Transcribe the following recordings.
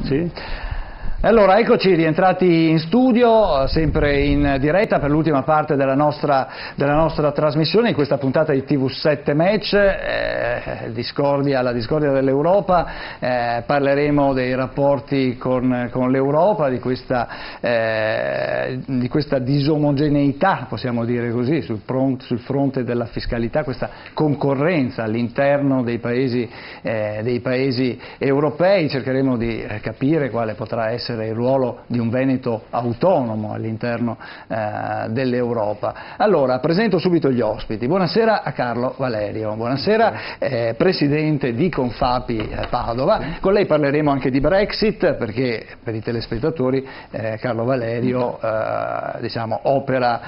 Sì. Allora, eccoci rientrati in studio, sempre in diretta per l'ultima parte della nostra trasmissione, in questa puntata di TV7 Match, la discordia dell'Europa. Parleremo dei rapporti con l'Europa, di questa disomogeneità, possiamo dire così, sul fronte della fiscalità, questa concorrenza all'interno dei paesi europei. Cercheremo di capire quale potrà essere il ruolo di un Veneto autonomo all'interno dell'Europa. Allora, presento subito gli ospiti. Buonasera a Carlo Valerio, buonasera, presidente di Confapi Padova. Con lei parleremo anche di Brexit, perché per i telespettatori Carlo Valerio opera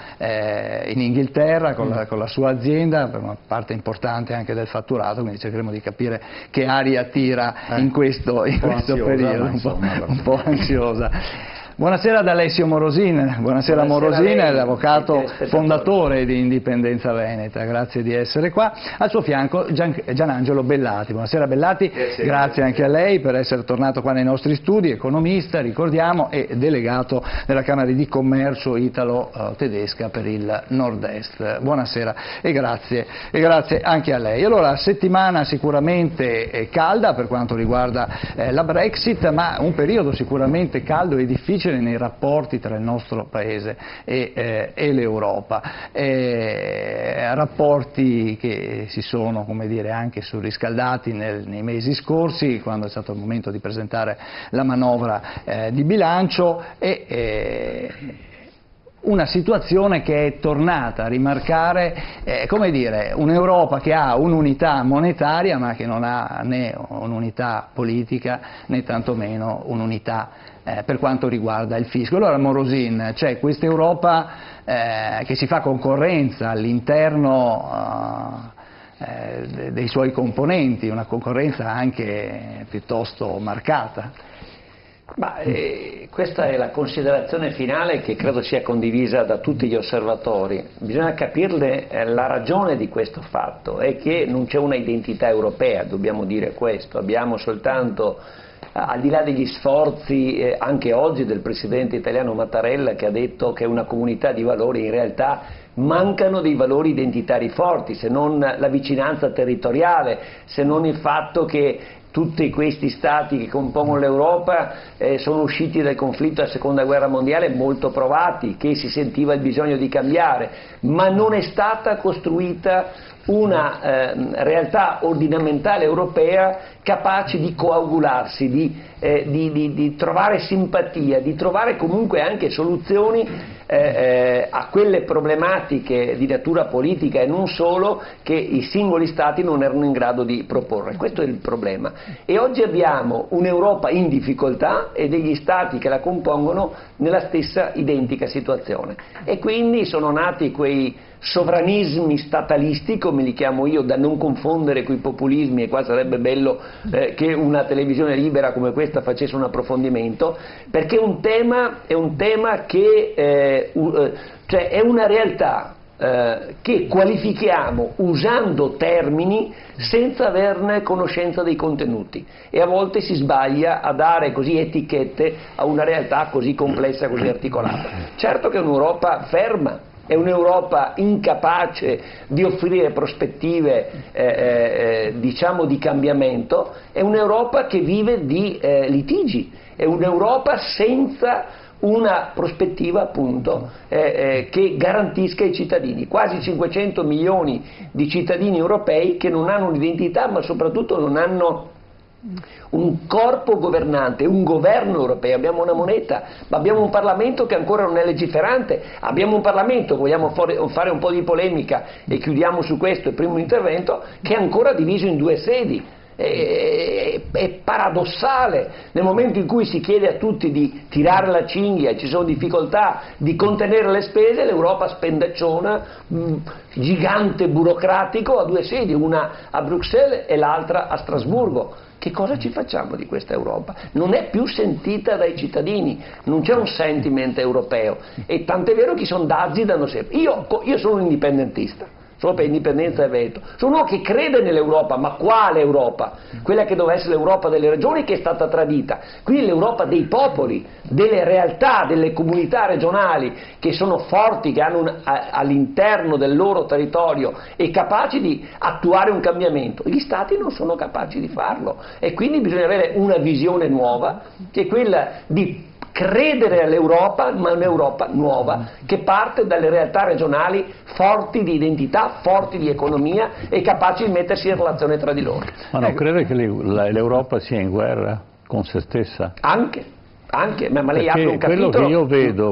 in Inghilterra con la sua azienda, per una parte importante anche del fatturato, quindi cercheremo di capire che aria tira in questo periodo, un po' ansiosa. Buonasera ad Alessio Morosin, buonasera Morosin, l'avvocato fondatore di Indipendenza Veneta, grazie di essere qua. Al suo fianco Gianangelo Bellati, buonasera Bellati, grazie anche a lei per essere tornato qua nei nostri studi, economista, ricordiamo, e delegato della Camera di Commercio italo-tedesca per il Nord-Est. Buonasera e grazie anche a lei. Allora, settimana sicuramente calda per quanto riguarda la Brexit, ma un periodo sicuramente caldo e difficile nei rapporti tra il nostro Paese e l'Europa, rapporti che si sono, come dire, anche surriscaldati nei mesi scorsi, quando è stato il momento di presentare la manovra di bilancio, e una situazione che è tornata a rimarcare, come dire, un'Europa che ha un'unità monetaria ma che non ha né un'unità politica né tantomeno un'unità per quanto riguarda il fisco. Allora, Morosin, c'è questa Europa che si fa concorrenza all'interno dei suoi componenti, una concorrenza anche piuttosto marcata. Questa è la considerazione finale che credo sia condivisa da tutti gli osservatori. Bisogna capirne la ragione di questo fatto, è che non c'è una identità europea, dobbiamo dire questo, abbiamo soltanto, al di là degli sforzi anche oggi del presidente italiano Mattarella, che ha detto che è una comunità di valori, in realtà mancano dei valori identitari forti, se non la vicinanza territoriale, se non il fatto che tutti questi stati che compongono l'Europa sono usciti dal conflitto della seconda guerra mondiale molto provati, che si sentiva il bisogno di cambiare, ma non è stata costruita una realtà ordinamentale europea capace di coagularsi, di trovare simpatia, di trovare comunque anche soluzioni a quelle problematiche di natura politica e non solo, che i singoli stati non erano in grado di proporre. Questo è il problema. E oggi abbiamo un'Europa in difficoltà e degli stati che la compongono nella stessa identica situazione. E quindi sono nati quei sovranismi statalisti, come li chiamo io, da non confondere coi populismi, e qua sarebbe bello che una televisione libera come questa facesse un approfondimento, perché è un tema che cioè è una realtà che qualifichiamo usando termini senza averne conoscenza dei contenuti, e a volte si sbaglia a dare così etichette a una realtà così complessa, così articolata. Certo che è un'Europa ferma, è un'Europa incapace di offrire prospettive diciamo di cambiamento, è un'Europa che vive di litigi, è un'Europa senza una prospettiva appunto che garantisca ai cittadini, quasi 500 milioni di cittadini europei che non hanno un'identità, ma soprattutto non hanno un corpo governante, un governo europeo. Abbiamo una moneta, ma abbiamo un Parlamento che ancora non è legiferante, abbiamo un Parlamento, vogliamo fare un po' di polemica e chiudiamo su questo il primo intervento, che è ancora diviso in due sedi. È paradossale, nel momento in cui si chiede a tutti di tirare la cinghia, ci sono difficoltà di contenere le spese, l'Europa spendacciona, gigante burocratico, a due sedi, una a Bruxelles e l'altra a Strasburgo. Che cosa ci facciamo di questa Europa? Non è più sentita dai cittadini, non c'è un sentiment europeo, e tant'è vero che i sondaggi danno sempre. Io sono un indipendentista, solo per indipendenza e veto. Sono uno che crede nell'Europa, ma quale Europa? Quella che doveva essere l'Europa delle regioni, che è stata tradita. Quindi l'Europa dei popoli, delle realtà, delle comunità regionali che sono forti, che hanno all'interno del loro territorio e capaci di attuare un cambiamento. Gli Stati non sono capaci di farlo e quindi bisogna avere una visione nuova, che è quella di credere all'Europa, ma un'Europa nuova, che parte dalle realtà regionali forti di identità, forti di economia e capaci di mettersi in relazione tra di loro. Ma non crede che l'Europa sia in guerra con se stessa? Anche, ma lei apre un capitolo...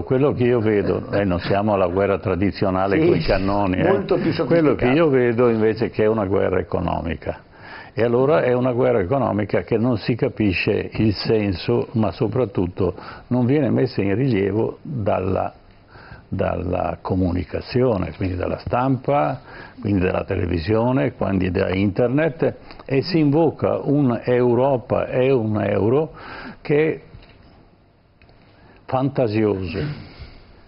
Quello che io vedo, non siamo alla guerra tradizionale con i cannoni, molto più quello che io vedo invece che è una guerra economica. E allora è una guerra economica che non si capisce il senso, ma soprattutto non viene messa in rilievo dalla comunicazione, quindi dalla stampa, quindi dalla televisione, quindi da internet, e si invoca un'Europa e un euro che è fantasioso.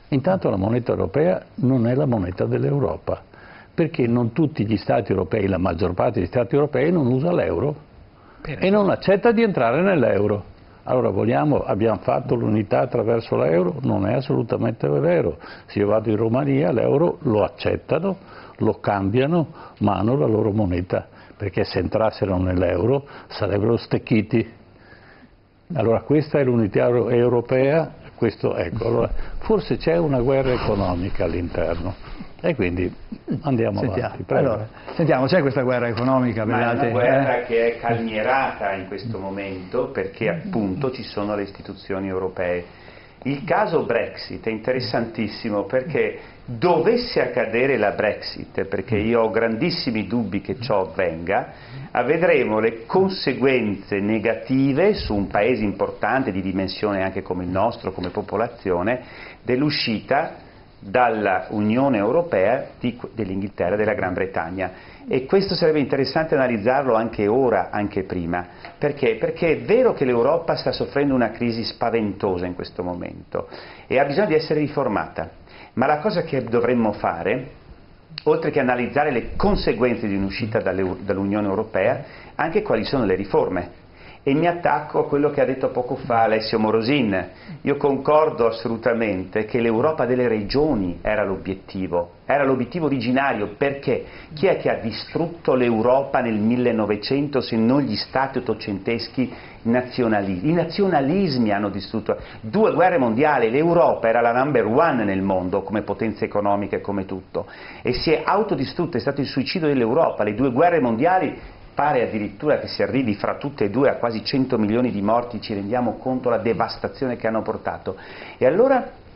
Intanto la moneta europea non è la moneta dell'Europa, perché non tutti gli Stati europei, la maggior parte degli Stati europei non usa l'euro e non accetta di entrare nell'euro. Allora abbiamo fatto l'unità attraverso l'euro? Non è assolutamente vero. Se io vado in Romania l'euro lo accettano, lo cambiano, ma hanno la loro moneta, perché se entrassero nell'euro sarebbero stecchiti. Allora questa è l'unità europea, allora, forse c'è una guerra economica all'interno. E quindi andiamo avanti. Allora, sentiamo, c'è questa guerra economica? Ma è una guerra che è calmierata in questo momento perché appunto ci sono le istituzioni europee. Il caso Brexit è interessantissimo perché dovesse accadere la Brexit, perché io ho grandissimi dubbi che ciò avvenga, vedremo le conseguenze negative su un paese importante di dimensione anche come il nostro, come popolazione, dell'uscita dalla Unione Europea dell'Inghilterra e della Gran Bretagna. E questo sarebbe interessante analizzarlo anche ora, anche prima. Perché? Perché è vero che l'Europa sta soffrendo una crisi spaventosa in questo momento e ha bisogno di essere riformata, ma la cosa che dovremmo fare, oltre che analizzare le conseguenze di un'uscita dall'Unione Europea, anche quali sono le riforme. E mi attacco a quello che ha detto poco fa Alessio Morosin. Io concordo assolutamente che l'Europa delle regioni era l'obiettivo originario, perché chi è che ha distrutto l'Europa nel 1900 se non gli stati ottocenteschi nazionalisti? I nazionalismi hanno distrutto 2 guerre mondiali, l'Europa era la number one nel mondo come potenza economica e come tutto, e si è autodistrutta, è stato il suicidio dell'Europa, le 2 guerre mondiali. Pare addirittura che si arrivi fra tutte e 2 a quasi 100 milioni di morti, ci rendiamo conto della devastazione che hanno portato. E allora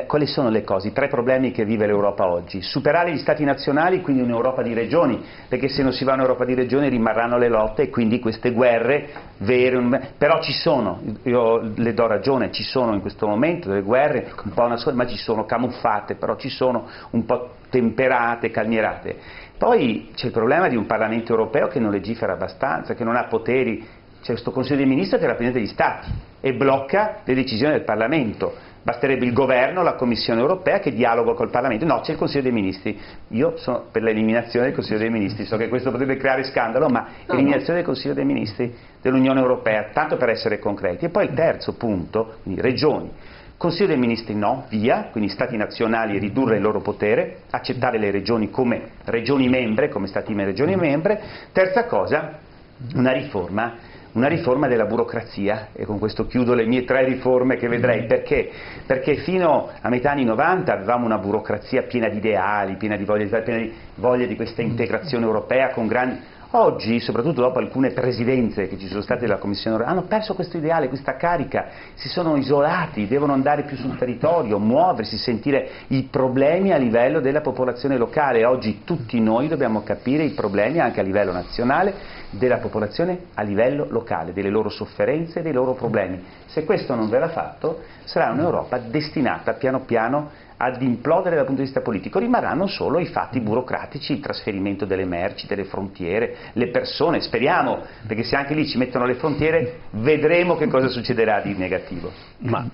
quali sono le cose, i 3 problemi che vive l'Europa oggi? Superare gli stati nazionali, quindi un'Europa di regioni, perché se non si va a un'Europa di regioni rimarranno le lotte e quindi queste guerre vere, però ci sono, io le do ragione, ci sono in questo momento delle guerre, un po' ma ci sono camuffate, però ci sono un po' temperate, calmierate. Poi c'è il problema di un Parlamento europeo che non legifera abbastanza, che non ha poteri, c'è questo Consiglio dei Ministri che rappresenta gli Stati e blocca le decisioni del Parlamento. Basterebbe il governo, la Commissione europea che dialoga col Parlamento. No, c'è il Consiglio dei Ministri. Io sono per l'eliminazione del Consiglio dei Ministri, so che questo potrebbe creare scandalo, ma eliminazione del Consiglio dei Ministri dell'Unione Europea, tanto per essere concreti. E poi il terzo punto, quindi regioni. Consiglio dei Ministri no, via, quindi Stati nazionali e ridurre il loro potere, accettare le regioni come regioni membre, come Stati regioni membre. Terza cosa, una riforma della burocrazia, e con questo chiudo le mie 3 riforme che vedrei. Perché? Perché fino a metà anni 90 avevamo una burocrazia piena di ideali, piena di voglia di questa integrazione europea con grandi... Oggi, soprattutto dopo alcune presidenze che ci sono state della Commissione europea, hanno perso questo ideale, questa carica, si sono isolati, devono andare più sul territorio, muoversi, sentire i problemi a livello della popolazione locale. Oggi tutti noi dobbiamo capire i problemi anche a livello nazionale della popolazione a livello locale, delle loro sofferenze e dei loro problemi. Se questo non verrà fatto, sarà un'Europa destinata piano piano ad implodere dal punto di vista politico. Rimarranno solo i fatti burocratici, il trasferimento delle merci, delle frontiere, le persone, speriamo, perché se anche lì ci mettono le frontiere vedremo che cosa succederà di negativo. Ma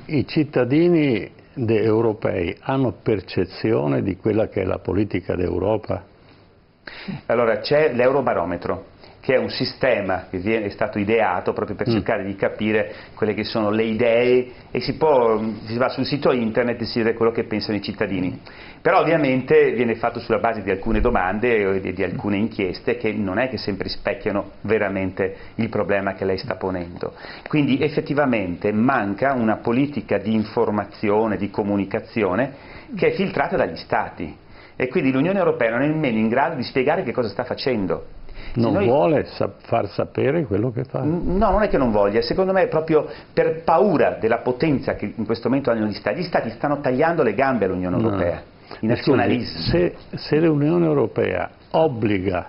i cittadini europei hanno percezione di quella che è la politica d'Europa? Allora, c'è l'Eurobarometro, che è un sistema che è stato ideato proprio per cercare di capire quelle che sono le idee, e si va sul sito internet e si vede quello che pensano i cittadini. Però ovviamente viene fatto sulla base di alcune domande e di alcune inchieste che non è che sempre rispecchiano veramente il problema che lei sta ponendo. Quindi effettivamente manca una politica di informazione, di comunicazione che è filtrata dagli Stati, e quindi l'Unione Europea non è nemmeno in grado di spiegare che cosa sta facendo. Non vuole far sapere quello che fa? No, non è che non voglia, secondo me è proprio per paura della potenza che in questo momento hanno gli Stati. Gli Stati stanno tagliando le gambe all'Unione Europea, i nazionalismi. Se l'Unione Europea obbliga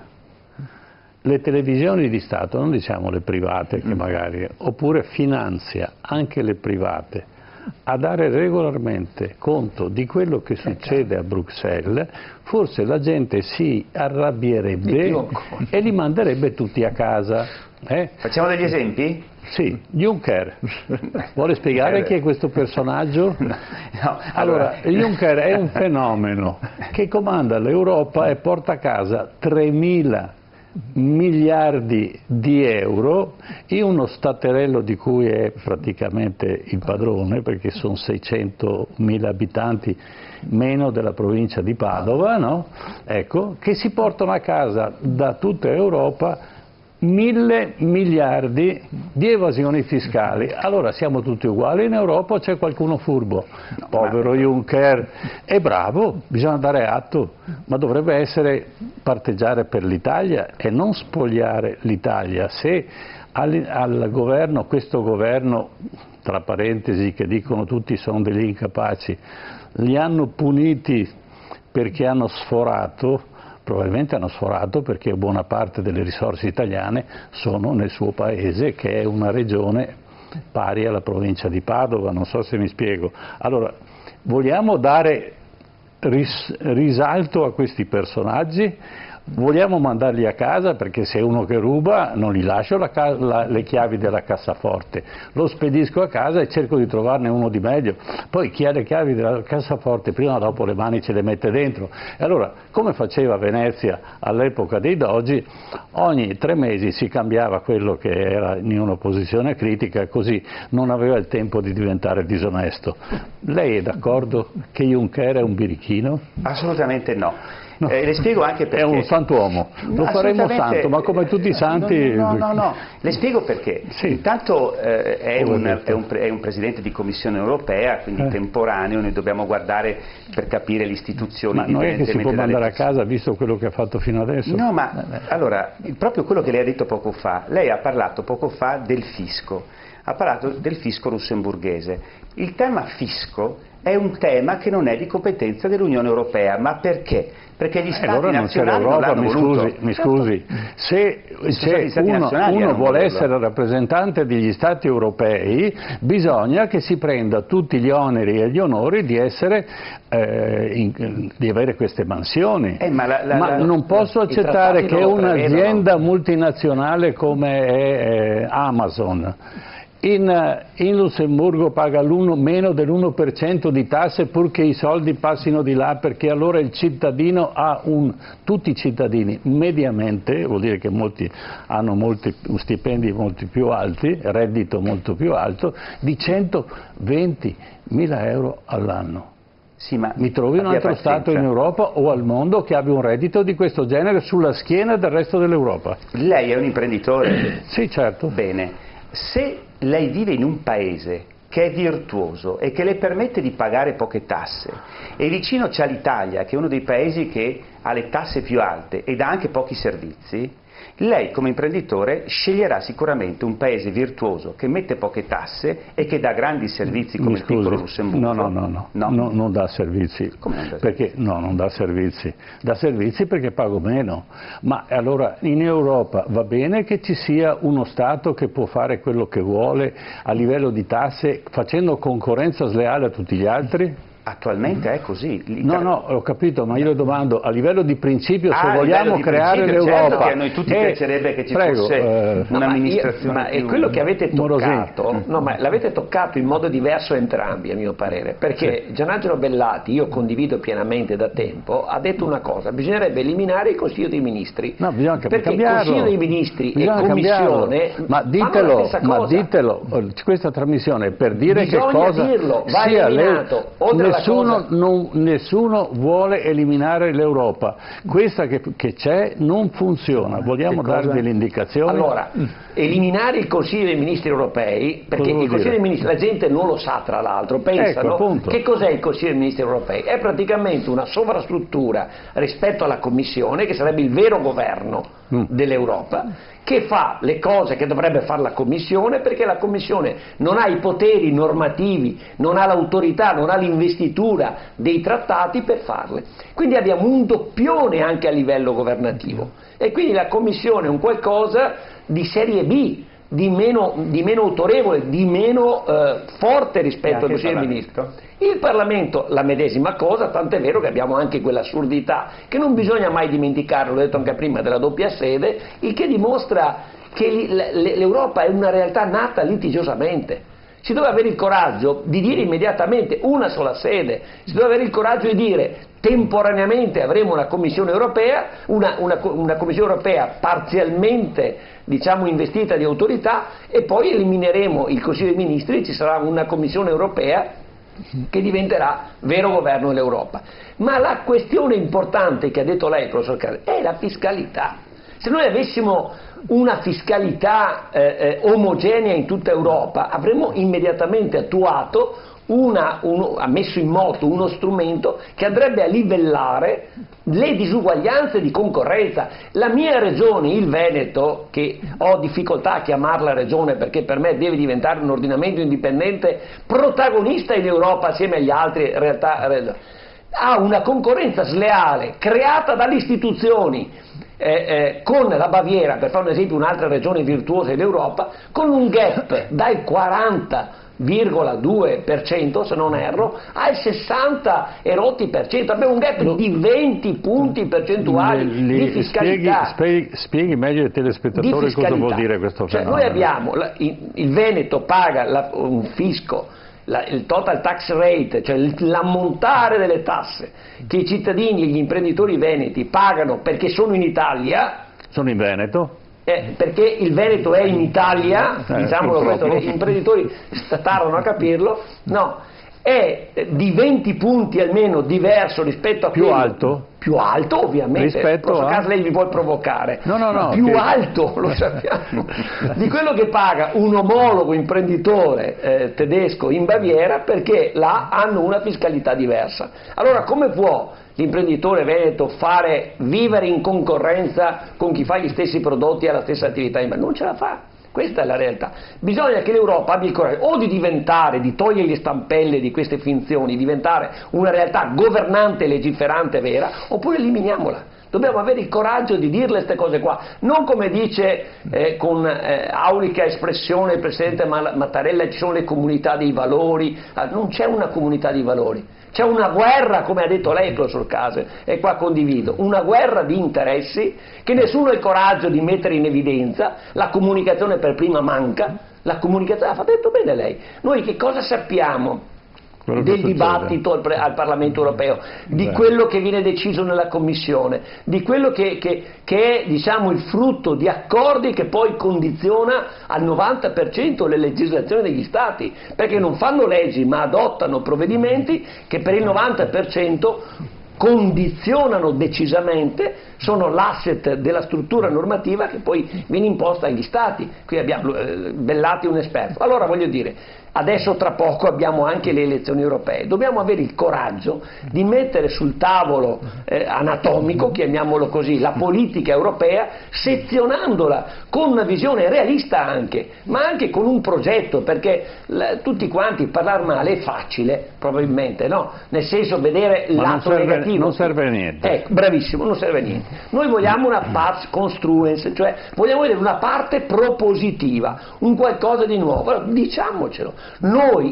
le televisioni di Stato, non diciamo le private che magari, oppure finanzia anche le private, a dare regolarmente conto di quello che succede a Bruxelles, forse la gente si arrabbierebbe e li manderebbe tutti a casa. Facciamo degli esempi? Sì, Juncker. Vuole spiegare chi è questo personaggio? No, allora, Juncker è un fenomeno che comanda l'Europa e porta a casa 3.000 miliardi di euro in uno staterello di cui è praticamente il padrone, perché sono 600.000 abitanti, meno della provincia di Padova, no? Ecco, che si portano a casa da tutta Europa 1.000 miliardi di evasioni fiscali. Allora siamo tutti uguali in Europa o c'è qualcuno furbo? Povero Juncker, è bravo, bisogna dare atto, ma dovrebbe essere parteggiare per l'Italia e non spogliare l'Italia. Se al governo, questo governo, tra parentesi, che dicono tutti sono degli incapaci, li hanno puniti perché hanno sforato, probabilmente hanno sforato perché buona parte delle risorse italiane sono nel suo paese, che è una regione pari alla provincia di Padova, non so se mi spiego. Allora, vogliamo dare risalto a questi personaggi? Vogliamo mandarli a casa, perché se è uno che ruba non gli lascio le chiavi della cassaforte, lo spedisco a casa e cerco di trovarne uno di meglio. Poi chi ha le chiavi della cassaforte prima o dopo le mani ce le mette dentro. E allora, come faceva Venezia all'epoca dei dogi, ogni 3 mesi si cambiava quello che era in una posizione critica, così non aveva il tempo di diventare disonesto. Lei è d'accordo che Juncker è un birichino? Assolutamente no. No. Le spiego anche perché. È un santuomo, lo faremo santo, ma come tutti i santi. No. Le spiego perché. Sì. Intanto è un presidente di Commissione europea, quindi temporaneo, noi dobbiamo guardare per capire le istituzioni. Ma non è che si può mandare a casa visto quello che ha fatto fino adesso? No, ma allora, proprio quello che lei ha detto poco fa, lei ha parlato poco fa del fisco, ha parlato del fisco lussemburghese. Il tema fisco è un tema che non è di competenza dell'Unione Europea, ma perché? Perché gli Stati allora nazionali non l'hanno voluto. Mi scusi, se uno vuole essere rappresentante degli Stati europei, bisogna che si prenda tutti gli oneri e gli onori di essere di avere queste mansioni. Ma non posso accettare che un'azienda multinazionale come è Amazon in Lussemburgo paga meno dell'1% di tasse purché i soldi passino di là, perché allora il cittadino tutti i cittadini mediamente, vuol dire che molti hanno stipendi molto più alti, reddito molto più alto, di 120.000 euro all'anno. Sì, ma mi trovi un altro Stato in Europa o al mondo che abbia un reddito di questo genere sulla schiena del resto dell'Europa? Lei è un imprenditore? Sì, certo. Bene. Se lei vive in un paese che è virtuoso e che le permette di pagare poche tasse e vicino c'è l'Italia, che è uno dei paesi che ha le tasse più alte ed ha anche pochi servizi, lei come imprenditore sceglierà sicuramente un paese virtuoso che mette poche tasse e che dà grandi servizi come il piccolo Lussemburgo. No, non dà servizi. Come non dà servizi? Perché non dà servizi. Dà servizi perché pago meno. Ma allora in Europa va bene che ci sia uno Stato che può fare quello che vuole a livello di tasse facendo concorrenza sleale a tutti gli altri? Attualmente è così. No, ho capito, ma io le domando a livello di principio se a vogliamo livello di creare principio, l'Europa. certo che a noi tutti piacerebbe che ci fosse un'amministrazione ma è quello che avete toccato, Mm. ma l'avete toccato in modo diverso entrambi a mio parere, perché Gianangelo Bellati, io condivido pienamente da tempo, ha detto una cosa: bisognerebbe eliminare il Consiglio dei Ministri, No, bisogna perché cambiarlo. Consiglio dei Ministri e Bisogna Commissione cambiarlo. fanno la stessa cosa. Questa trasmissione è per dire Bisogna che cosa dirlo, va sia eliminato. Oltre alla cosa... nessuno vuole eliminare l'Europa, questa che c'è non funziona, vogliamo dare delle indicazioni? Allora, eliminare il Consiglio dei Ministri europei, perché il Consiglio dei Ministri, la gente non lo sa tra l'altro, pensano, ecco, che cos'è il Consiglio dei Ministri europei? È praticamente una sovrastruttura rispetto alla Commissione, che sarebbe il vero governo dell'Europa, che fa le cose che dovrebbe fare la Commissione, perché la Commissione non ha i poteri normativi, non ha l'autorità, non ha l'investitura dei trattati per farle. Quindi abbiamo un doppione anche a livello governativo, e quindi la Commissione è un qualcosa di serie B, di meno autorevole, di meno forte rispetto al Consiglio dei Ministri. Il Parlamento la medesima cosa, tant'è vero che abbiamo anche quell'assurdità che non bisogna mai dimenticare, l'ho detto anche prima, della doppia sede, il che dimostra che l'Europa è una realtà nata litigiosamente. Si deve avere il coraggio di dire immediatamente una sola sede, si deve avere il coraggio di dire temporaneamente avremo una Commissione europea, una Commissione europea parzialmente, diciamo, investita di autorità, e poi elimineremo il Consiglio dei Ministri e ci sarà una Commissione europea che diventerà vero governo dell'Europa. Ma la questione importante che ha detto lei, professor Casini, è la fiscalità. Se noi avessimo una fiscalità omogenea in tutta Europa, avremmo immediatamente attuato ha messo in moto uno strumento che andrebbe a livellare le disuguaglianze di concorrenza. La mia regione, il Veneto, che ho difficoltà a chiamarla regione perché per me deve diventare un ordinamento indipendente protagonista in Europa assieme agli altri realtà, ha una concorrenza sleale creata dalle istituzioni con la Baviera, per fare un esempio, un'altra regione virtuosa d'Europa, con un gap dal 40,2% se non erro al 60 e rotti per cento. Abbiamo un gap di 20 punti percentuali di fiscalità. Spieghi meglio ai telespettatori cosa vuol dire questo fenomeno. Noi abbiamo il Veneto paga un fisco, il total tax rate, cioè l'ammontare delle tasse che i cittadini e gli imprenditori veneti pagano perché sono in Italia. Sono in Veneto. Perché il Veneto è in Italia, diciamolo questo, gli imprenditori tardano a capirlo, no, è di 20 punti almeno diverso rispetto a più alto? Più alto ovviamente, rispetto a caso lei mi vuole provocare, no, più alto, lo sappiamo, di quello che paga un omologo imprenditore tedesco in Baviera, perché là hanno una fiscalità diversa. Allora come può l'imprenditore veneto vivere in concorrenza con chi fa gli stessi prodotti e la stessa attività? Non ce la fa. Questa è la realtà. Bisogna che l'Europa abbia il coraggio o di togliere le stampelle di queste finzioni, diventare una realtà governante e legiferante vera, oppure eliminiamola. Dobbiamo avere il coraggio di dirle queste cose qua, non come dice con aulica espressione il Presidente Mattarella: ci sono le comunità dei valori. Non c'è una comunità di valori. C'è una guerra, come ha detto lei, professor Case, e qua condivido, una guerra di interessi che nessuno ha il coraggio di mettere in evidenza. La comunicazione per prima manca, ha detto bene lei. Noi che cosa sappiamo del dibattito al Parlamento europeo, di quello che viene deciso nella Commissione, di quello che è, diciamo, il frutto di accordi che poi condiziona al 90% le legislazioni degli Stati, perché non fanno leggi ma adottano provvedimenti che per il 90% condizionano decisamente, sono l'asset della struttura normativa che poi viene imposta agli Stati. Qui abbiamo Bellati, un esperto. Allora voglio dire, adesso tra poco abbiamo anche le elezioni europee, dobbiamo avere il coraggio di mettere sul tavolo anatomico, chiamiamolo così, la politica europea, sezionandola con una visione realista anche, ma anche con un progetto, perché tutti quanti parlare male è facile, probabilmente, no? Nel senso, vedere il lato negativo. Non serve a niente. Bravissimo, non serve a niente. Noi vogliamo una pars construens, cioè vogliamo vedere una parte propositiva, un qualcosa di nuovo. Allora, diciamocelo.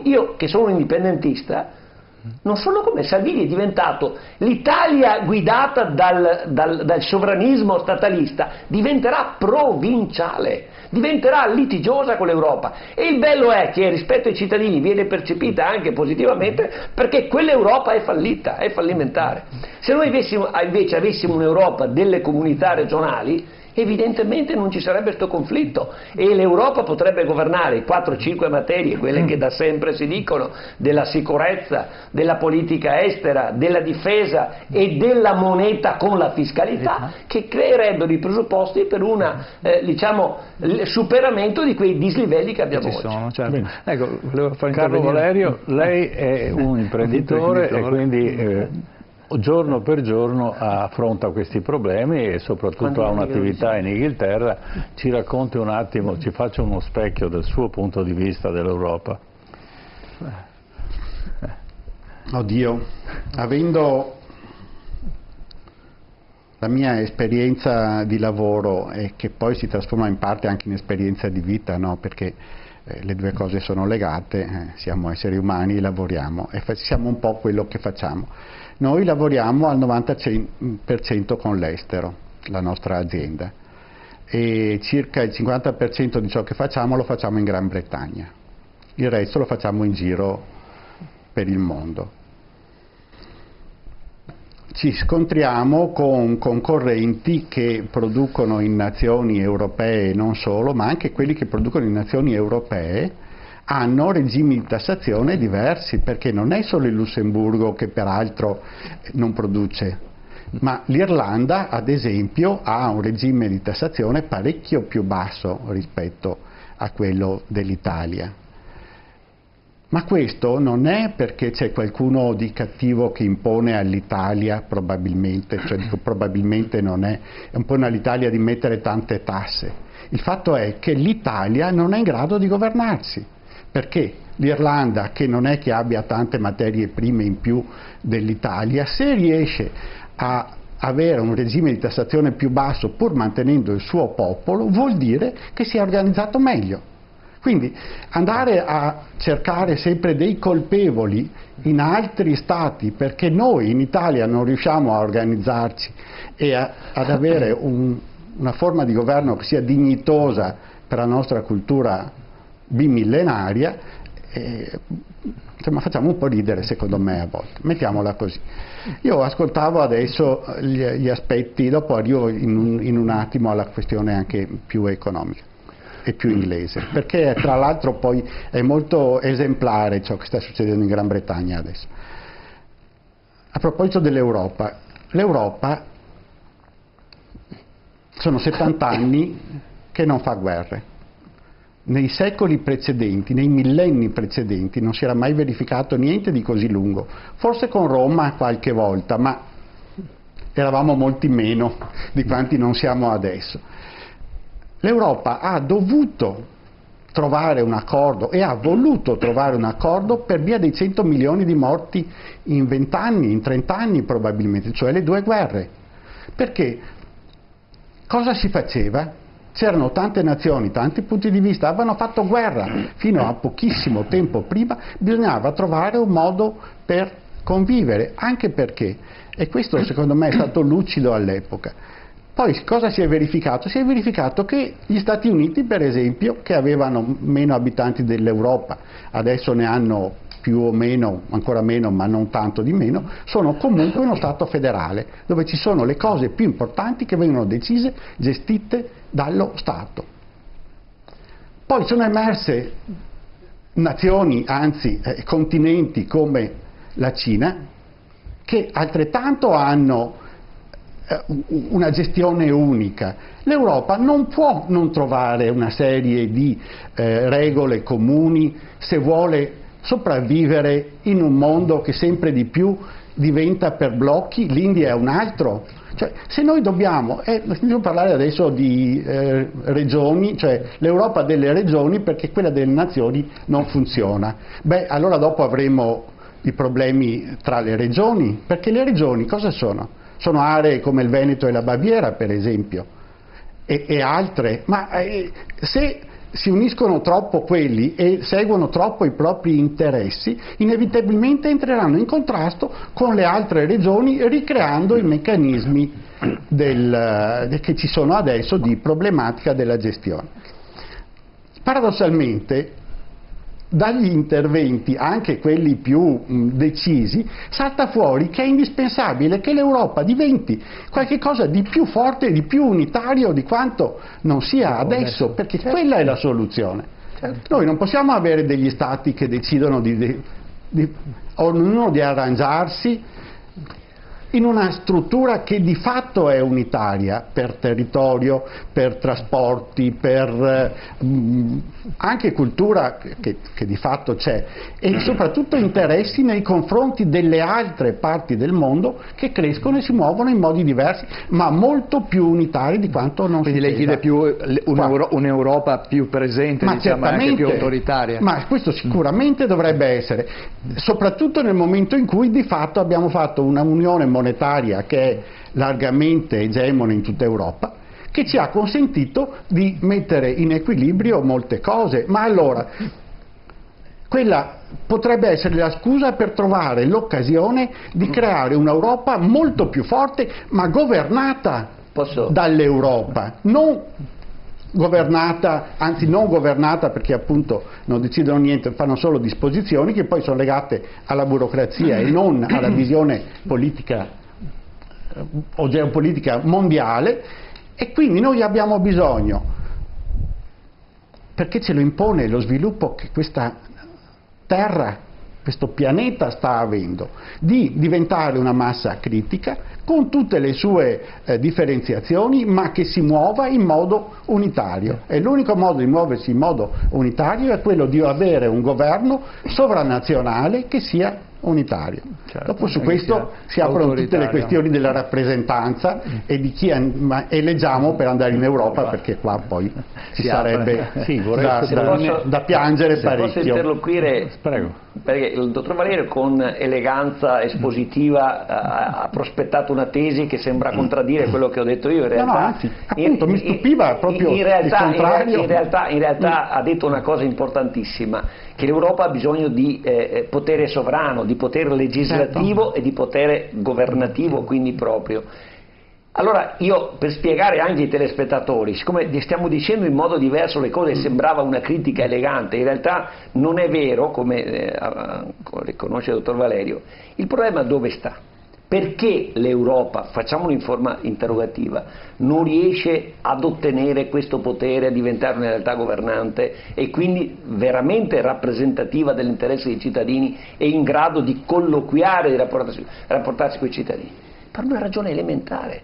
Io che sono un indipendentista, Non solo come Salvini è diventato l'Italia guidata dal sovranismo statalista, diventerà provinciale, diventerà litigiosa con l'Europa. E il bello è che rispetto ai cittadini viene percepita anche positivamente, perché quell'Europa è fallita, è fallimentare. Se noi invece avessimo un'Europa delle comunità regionali, evidentemente non ci sarebbe questo conflitto e l'Europa potrebbe governare 4-5 materie, quelle che da sempre si dicono, della sicurezza, della politica estera, della difesa e della moneta con la fiscalità, che creerebbero i presupposti per il superamento di quei dislivelli che abbiamo oggi. Certo. Ecco, Carlo Valerio, lei è un imprenditore e quindi giorno per giorno affronta questi problemi e soprattutto ha un'attività in Inghilterra. Ci racconti un attimo, ci faccia uno specchio del suo punto di vista dell'Europa. Oddio, avendo la mia esperienza di lavoro e che poi si trasforma in parte anche in esperienza di vita, no? Perché le due cose sono legate, siamo esseri umani e lavoriamo e siamo un po' quello che facciamo. Noi lavoriamo al 90% con l'estero, la nostra azienda, e circa il 50% di ciò che facciamo lo facciamo in Gran Bretagna, il resto lo facciamo in giro per il mondo. Ci scontriamo con concorrenti che producono in nazioni europee non solo, ma anche quelli che producono in nazioni europee hanno regimi di tassazione diversi, perché non è solo il Lussemburgo che peraltro non produce, ma l'Irlanda ad esempio ha un regime di tassazione parecchio più basso rispetto a quello dell'Italia. Ma questo non è perché c'è qualcuno di cattivo che impone all'Italia, probabilmente, cioè dico probabilmente non è un po' all'Italia di mettere tante tasse. Il fatto è che l'Italia non è in grado di governarsi, perché l'Irlanda, che non è che abbia tante materie prime in più dell'Italia, se riesce a avere un regime di tassazione più basso pur mantenendo il suo popolo, vuol dire che si è organizzato meglio. Quindi andare a cercare sempre dei colpevoli in altri stati perché noi in Italia non riusciamo a organizzarci e ad avere una forma di governo che sia dignitosa per la nostra cultura bimillenaria, insomma facciamo un po' ridere secondo me a volte, mettiamola così. Io ascoltavo adesso gli aspetti, dopo arrivo in un attimo alla questione anche più economica e più inglese, perché tra l'altro poi è molto esemplare ciò che sta succedendo in Gran Bretagna adesso. A proposito dell'Europa, l'Europa sono 70 anni che non fa guerre. Nei secoli precedenti, nei millenni precedenti, non si era mai verificato niente di così lungo. Forse con Roma qualche volta, ma eravamo molti meno di quanti non siamo adesso. L'Europa ha dovuto trovare un accordo e ha voluto trovare un accordo per via dei 100 milioni di morti in 20 anni, in 30 anni probabilmente, cioè le due guerre. Perché cosa si faceva? C'erano tante nazioni, tanti punti di vista, avevano fatto guerra fino a pochissimo tempo prima, bisognava trovare un modo per convivere, anche perché, e questo secondo me è stato lucido all'epoca, poi cosa si è verificato? Si è verificato che gli Stati Uniti, per esempio, che avevano meno abitanti dell'Europa, adesso ne hanno più o meno, ancora meno, ma non tanto di meno, sono comunque uno Stato federale, dove ci sono le cose più importanti che vengono decise, gestite dallo Stato. Poi sono emerse nazioni, anzi continenti come la Cina, che altrettanto hanno una gestione unica. L'Europa non può non trovare una serie di regole comuni se vuole sopravvivere in un mondo che sempre di più diventa per blocchi. L'India è un altro. Cioè, se noi dobbiamo parlare adesso di regioni, cioè l'Europa delle regioni, perché quella delle nazioni non funziona, allora dopo avremo i problemi tra le regioni, perché le regioni cosa sono? Sono aree come il Veneto e la Baviera, per esempio, e altre, ma se si uniscono troppo quelli e seguono troppo i propri interessi, inevitabilmente entreranno in contrasto con le altre regioni, ricreando i meccanismi che ci sono adesso di problematica della gestione. Paradossalmente, dagli interventi, anche quelli più decisi, salta fuori che è indispensabile che l'Europa diventi qualcosa di più forte e di più unitario di quanto non sia adesso, perché quella è la soluzione. Noi non possiamo avere degli stati che decidono ognuno di arrangiarsi in una struttura che di fatto è unitaria per territorio, per trasporti, per anche cultura che di fatto c'è, e soprattutto interessi nei confronti delle altre parti del mondo che crescono e si muovono in modi diversi, ma molto più unitari di quanto non si Quindi lei chiede più un'Europa più presente, ma diciamo, anche più autoritaria. Ma questo sicuramente dovrebbe essere, soprattutto nel momento in cui di fatto abbiamo fatto una unione monetaria che è largamente egemone in tutta Europa, che ci ha consentito di mettere in equilibrio molte cose. Ma allora, quella potrebbe essere la scusa per trovare l'occasione di creare un'Europa molto più forte, ma governata dall'Europa, non governata, anzi non governata, perché appunto non decidono niente, fanno solo disposizioni che poi sono legate alla burocrazia e non alla visione politica o geopolitica mondiale. E quindi noi abbiamo bisogno, perché ce lo impone lo sviluppo che questa terra, questo pianeta sta avendo, di diventare una massa critica con tutte le sue differenziazioni, ma che si muova in modo unitario. E l'unico modo di muoversi in modo unitario è quello di avere un governo sovranazionale che sia unitario. Certo, dopo su questo si aprono tutte le questioni della rappresentanza e di chi eleggiamo per andare in Europa, perché qua poi ci sarebbe da piangere parecchio. Posso interloquire? Prego. Perché il dottor Valerio con eleganza espositiva ha prospettato una tesi che sembra contraddire quello che ho detto io. In realtà, anzi, appunto, mi stupiva proprio il contrario. In realtà ha detto una cosa importantissima, che l'Europa ha bisogno di potere sovrano, di potere legislativo e di potere governativo, quindi proprio. Allora io, per spiegare anche ai telespettatori, siccome stiamo dicendo in modo diverso le cose, sembrava una critica elegante, in realtà non è vero, come riconosce il dottor Valerio. Il problema dove sta? Perché l'Europa, facciamolo in forma interrogativa, non riesce ad ottenere questo potere, a diventare una realtà governante e quindi veramente rappresentativa dell'interesse dei cittadini e in grado di colloquiare, di rapportarsi con i cittadini? Per una ragione elementare,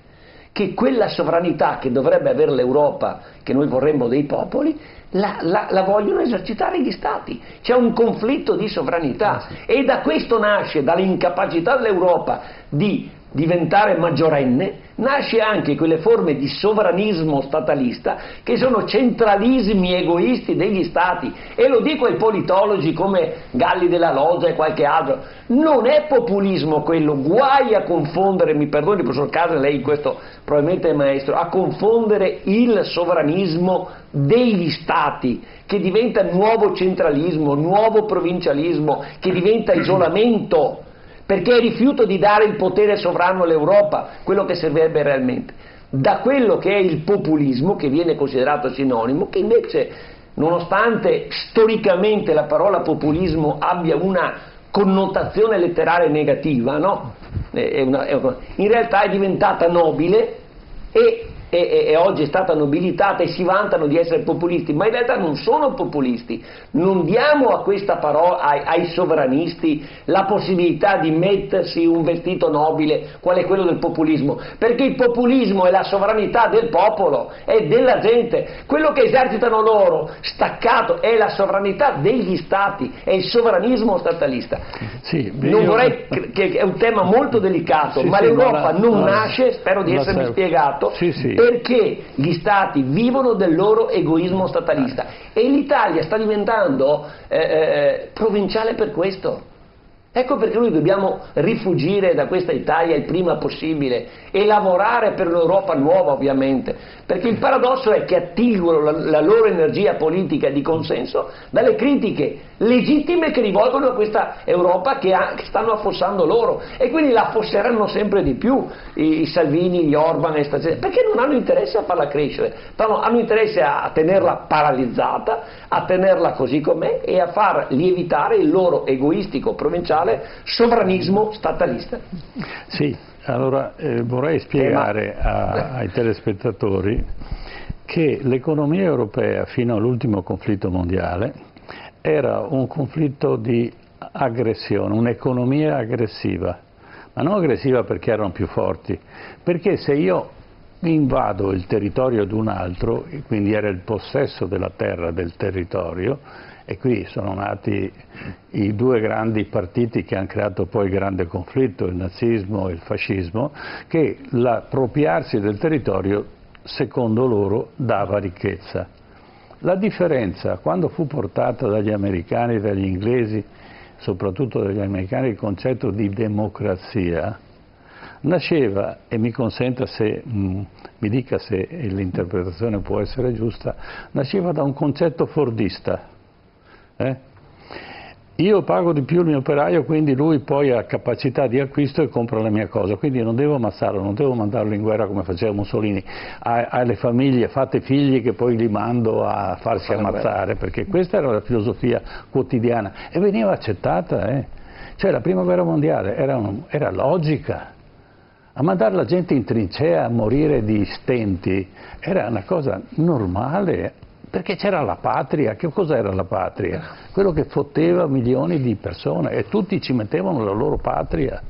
che quella sovranità che dovrebbe avere l'Europa, che noi vorremmo dei popoli, la vogliono esercitare gli Stati. C'è un conflitto di sovranità e da questo nasce, dall'incapacità dell'Europa di diventare maggiorenne, nasce anche quelle forme di sovranismo statalista che sono centralismi egoisti degli Stati. E lo dico ai politologi come Galli della Loggia e qualche altro, non è populismo quello, guai a confondere, mi perdoni professor Casa, lei in questo probabilmente è maestro, a confondere il sovranismo degli Stati, che diventa nuovo centralismo, nuovo provincialismo, che diventa isolamento, perché è rifiuto di dare il potere sovrano all'Europa, quello che servirebbe realmente, da quello che è il populismo, che viene considerato sinonimo, che invece, nonostante storicamente la parola populismo abbia una connotazione letterale negativa, no? In realtà è diventata nobile e oggi è stata nobilitata e si vantano di essere populisti, ma in realtà non sono populisti. Non diamo a questa parola, ai sovranisti, la possibilità di mettersi un vestito nobile, qual è quello del populismo, perché il populismo è la sovranità del popolo, è della gente. Quello che esercitano loro, staccato, è la sovranità degli Stati, è il sovranismo statalista. Sì, che è un tema molto delicato, ma l'Europa non nasce, spero di essermi spiegato, perché gli Stati vivono del loro egoismo statalista e l'Italia sta diventando provinciale per questo. Ecco perché noi dobbiamo rifugire da questa Italia il prima possibile e lavorare per un'Europa nuova, ovviamente, perché il paradosso è che attingono la loro energia politica di consenso dalle critiche legittime che rivolgono a questa Europa che stanno affossando loro, e quindi la affosseranno sempre di più i Salvini, gli Orban, perché non hanno interesse a farla crescere, hanno interesse a tenerla paralizzata, a tenerla così com'è e a far lievitare il loro egoistico provinciale sovranismo statalista. Sì, allora vorrei spiegare ai telespettatori che l'economia europea fino all'ultimo conflitto mondiale era un conflitto di aggressione, un'economia aggressiva, ma non aggressiva perché erano più forti, perché se io invado il territorio di un altro, e quindi era il possesso della terra, del territorio, e qui sono nati i due grandi partiti che hanno creato poi il grande conflitto, il nazismo e il fascismo, che l'appropriarsi del territorio, secondo loro, dava ricchezza. La differenza, quando fu portata dagli americani e dagli inglesi, soprattutto dagli americani, il concetto di democrazia, nasceva, e mi consenta se mi dica se l'interpretazione può essere giusta, nasceva da un concetto fordista. Io pago di più il mio operaio, quindi lui poi ha capacità di acquisto e compra la mia cosa, quindi non devo ammazzarlo, non devo mandarlo in guerra come faceva Mussolini, alle famiglie fate figli che poi li mando a farsi ammazzare, perché questa era la filosofia quotidiana e veniva accettata, Cioè la prima guerra mondiale era logica. A mandare la gente in trincea a morire di stenti era una cosa normale, perché c'era la patria. Che cos'era la patria? Quello che fotteva milioni di persone, e tutti ci mettevano la loro patria,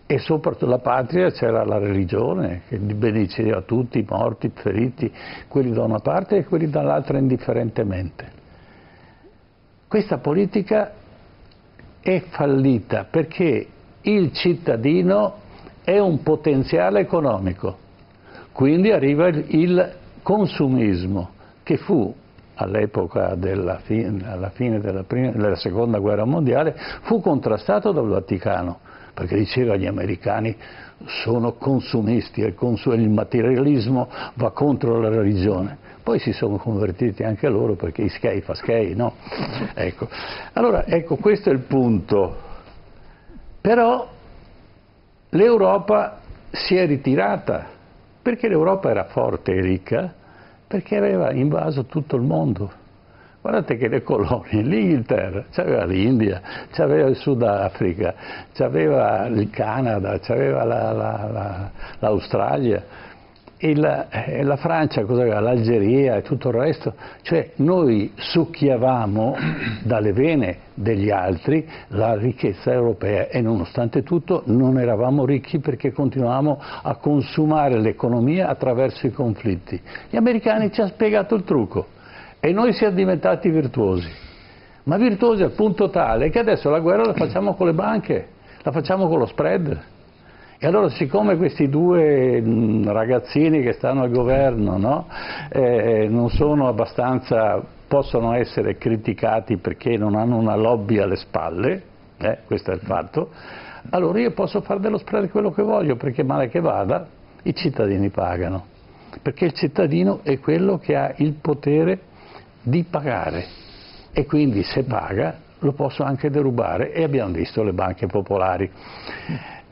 e sopra la patria c'era la religione che benediceva tutti, i morti, i feriti, quelli da una parte e quelli dall'altra indifferentemente. Questa politica è fallita perché il cittadino è un potenziale economico, quindi arriva il consumismo, che fu all'epoca alla fine della seconda guerra mondiale, fu contrastato dal Vaticano, perché diceva agli americani sono consumisti, il materialismo va contro la religione. Poi si sono convertiti anche loro, perché i schei fa schei, no? Ecco. Allora, ecco, questo è il punto. Però l'Europa si è ritirata, perché l'Europa era forte e ricca, perché aveva invaso tutto il mondo. Guardate che le colonie, l'Inghilterra, c'aveva l'India, c'aveva il Sudafrica, c'aveva il Canada, c'aveva l'Australia, e la Francia cosa aveva? L'Algeria e tutto il resto. Cioè noi succhiavamo dalle vene degli altri la ricchezza europea, e nonostante tutto non eravamo ricchi, perché continuavamo a consumare l'economia attraverso i conflitti. Gli americani ci hanno spiegato il trucco e noi siamo diventati virtuosi, ma virtuosi al punto tale che adesso la guerra la facciamo con le banche, la facciamo con lo spread. E allora, siccome questi due ragazzini che stanno al governo, no, non sono abbastanza, possono essere criticati perché non hanno una lobby alle spalle, questo è il fatto, allora io posso fare dello spread quello che voglio, perché male che vada i cittadini pagano, perché il cittadino è quello che ha il potere di pagare, e quindi se paga lo posso anche derubare, e abbiamo visto le banche popolari.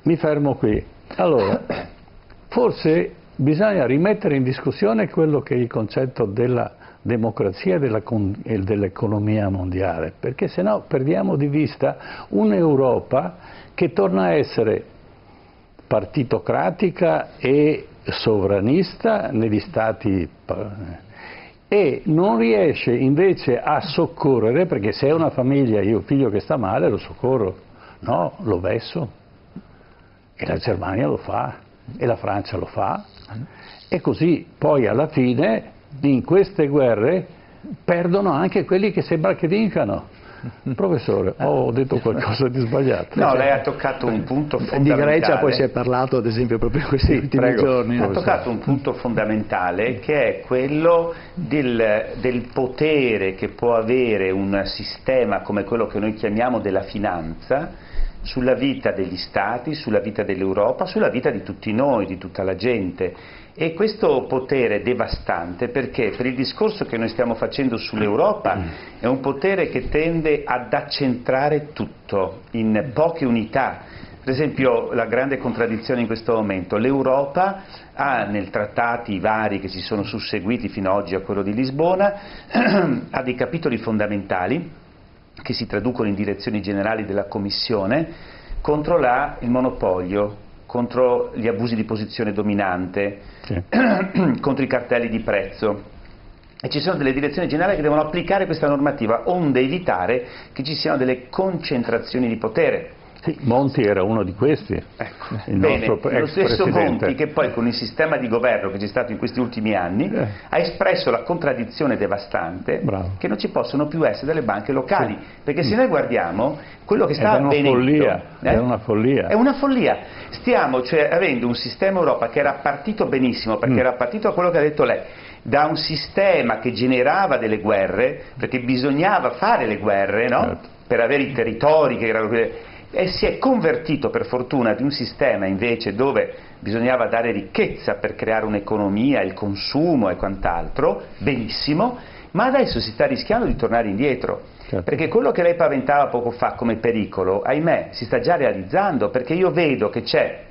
Mi fermo qui. Allora, forse bisogna rimettere in discussione quello che è il concetto della democrazia e dell'economia mondiale, perché sennò perdiamo di vista un'Europa che torna a essere partitocratica e sovranista negli stati, e non riesce invece a soccorrere, perché se è una famiglia, io ho un figlio che sta male, lo soccorro, no, lo vesso. E la Germania lo fa, e la Francia lo fa, e così poi alla fine in queste guerre perdono anche quelli che sembra che vincano. Professore, ho detto qualcosa di sbagliato? No, lei ha toccato un punto fondamentale. Di Grecia poi si è parlato, ad esempio, proprio in questi ultimi giorni. Ha toccato un punto fondamentale, che è quello del potere che può avere un sistema come quello che noi chiamiamo della finanza, sulla vita degli Stati, sulla vita dell'Europa, sulla vita di tutti noi, di tutta la gente. E questo potere è devastante perché per il discorso che noi stiamo facendo sull'Europa è un potere che tende ad accentrare tutto in poche unità. Per esempio la grande contraddizione in questo momento, l'Europa ha nei trattati vari che si sono susseguiti fino ad oggi a quello di Lisbona, ha dei capitoli fondamentali che si traducono in direzioni generali della Commissione contro il monopolio, contro gli abusi di posizione dominante, sì, contro i cartelli di prezzo. E ci sono delle direzioni generali che devono applicare questa normativa, onde evitare che ci siano delle concentrazioni di potere. Sì, Monti era uno di questi, ecco, il bene, nostro lo stesso presidente. Monti che poi con il sistema di governo che c'è stato in questi ultimi anni ha espresso la contraddizione devastante che non ci possono più essere delle banche locali, sì, perché se noi guardiamo quello che sta avvenendo è una follia. È una follia. Stiamo cioè avendo un sistema Europa che era partito benissimo, perché era partito da quello che ha detto lei, da un sistema che generava delle guerre, perché bisognava fare le guerre, no? Certo, per avere i territori che erano e si è convertito per fortuna di un sistema invece dove bisognava dare ricchezza per creare un'economia, il consumo e quant'altro, benissimo, ma adesso si sta rischiando di tornare indietro, certo, perché quello che lei paventava poco fa come pericolo, ahimè, si sta già realizzando, perché io vedo che c'è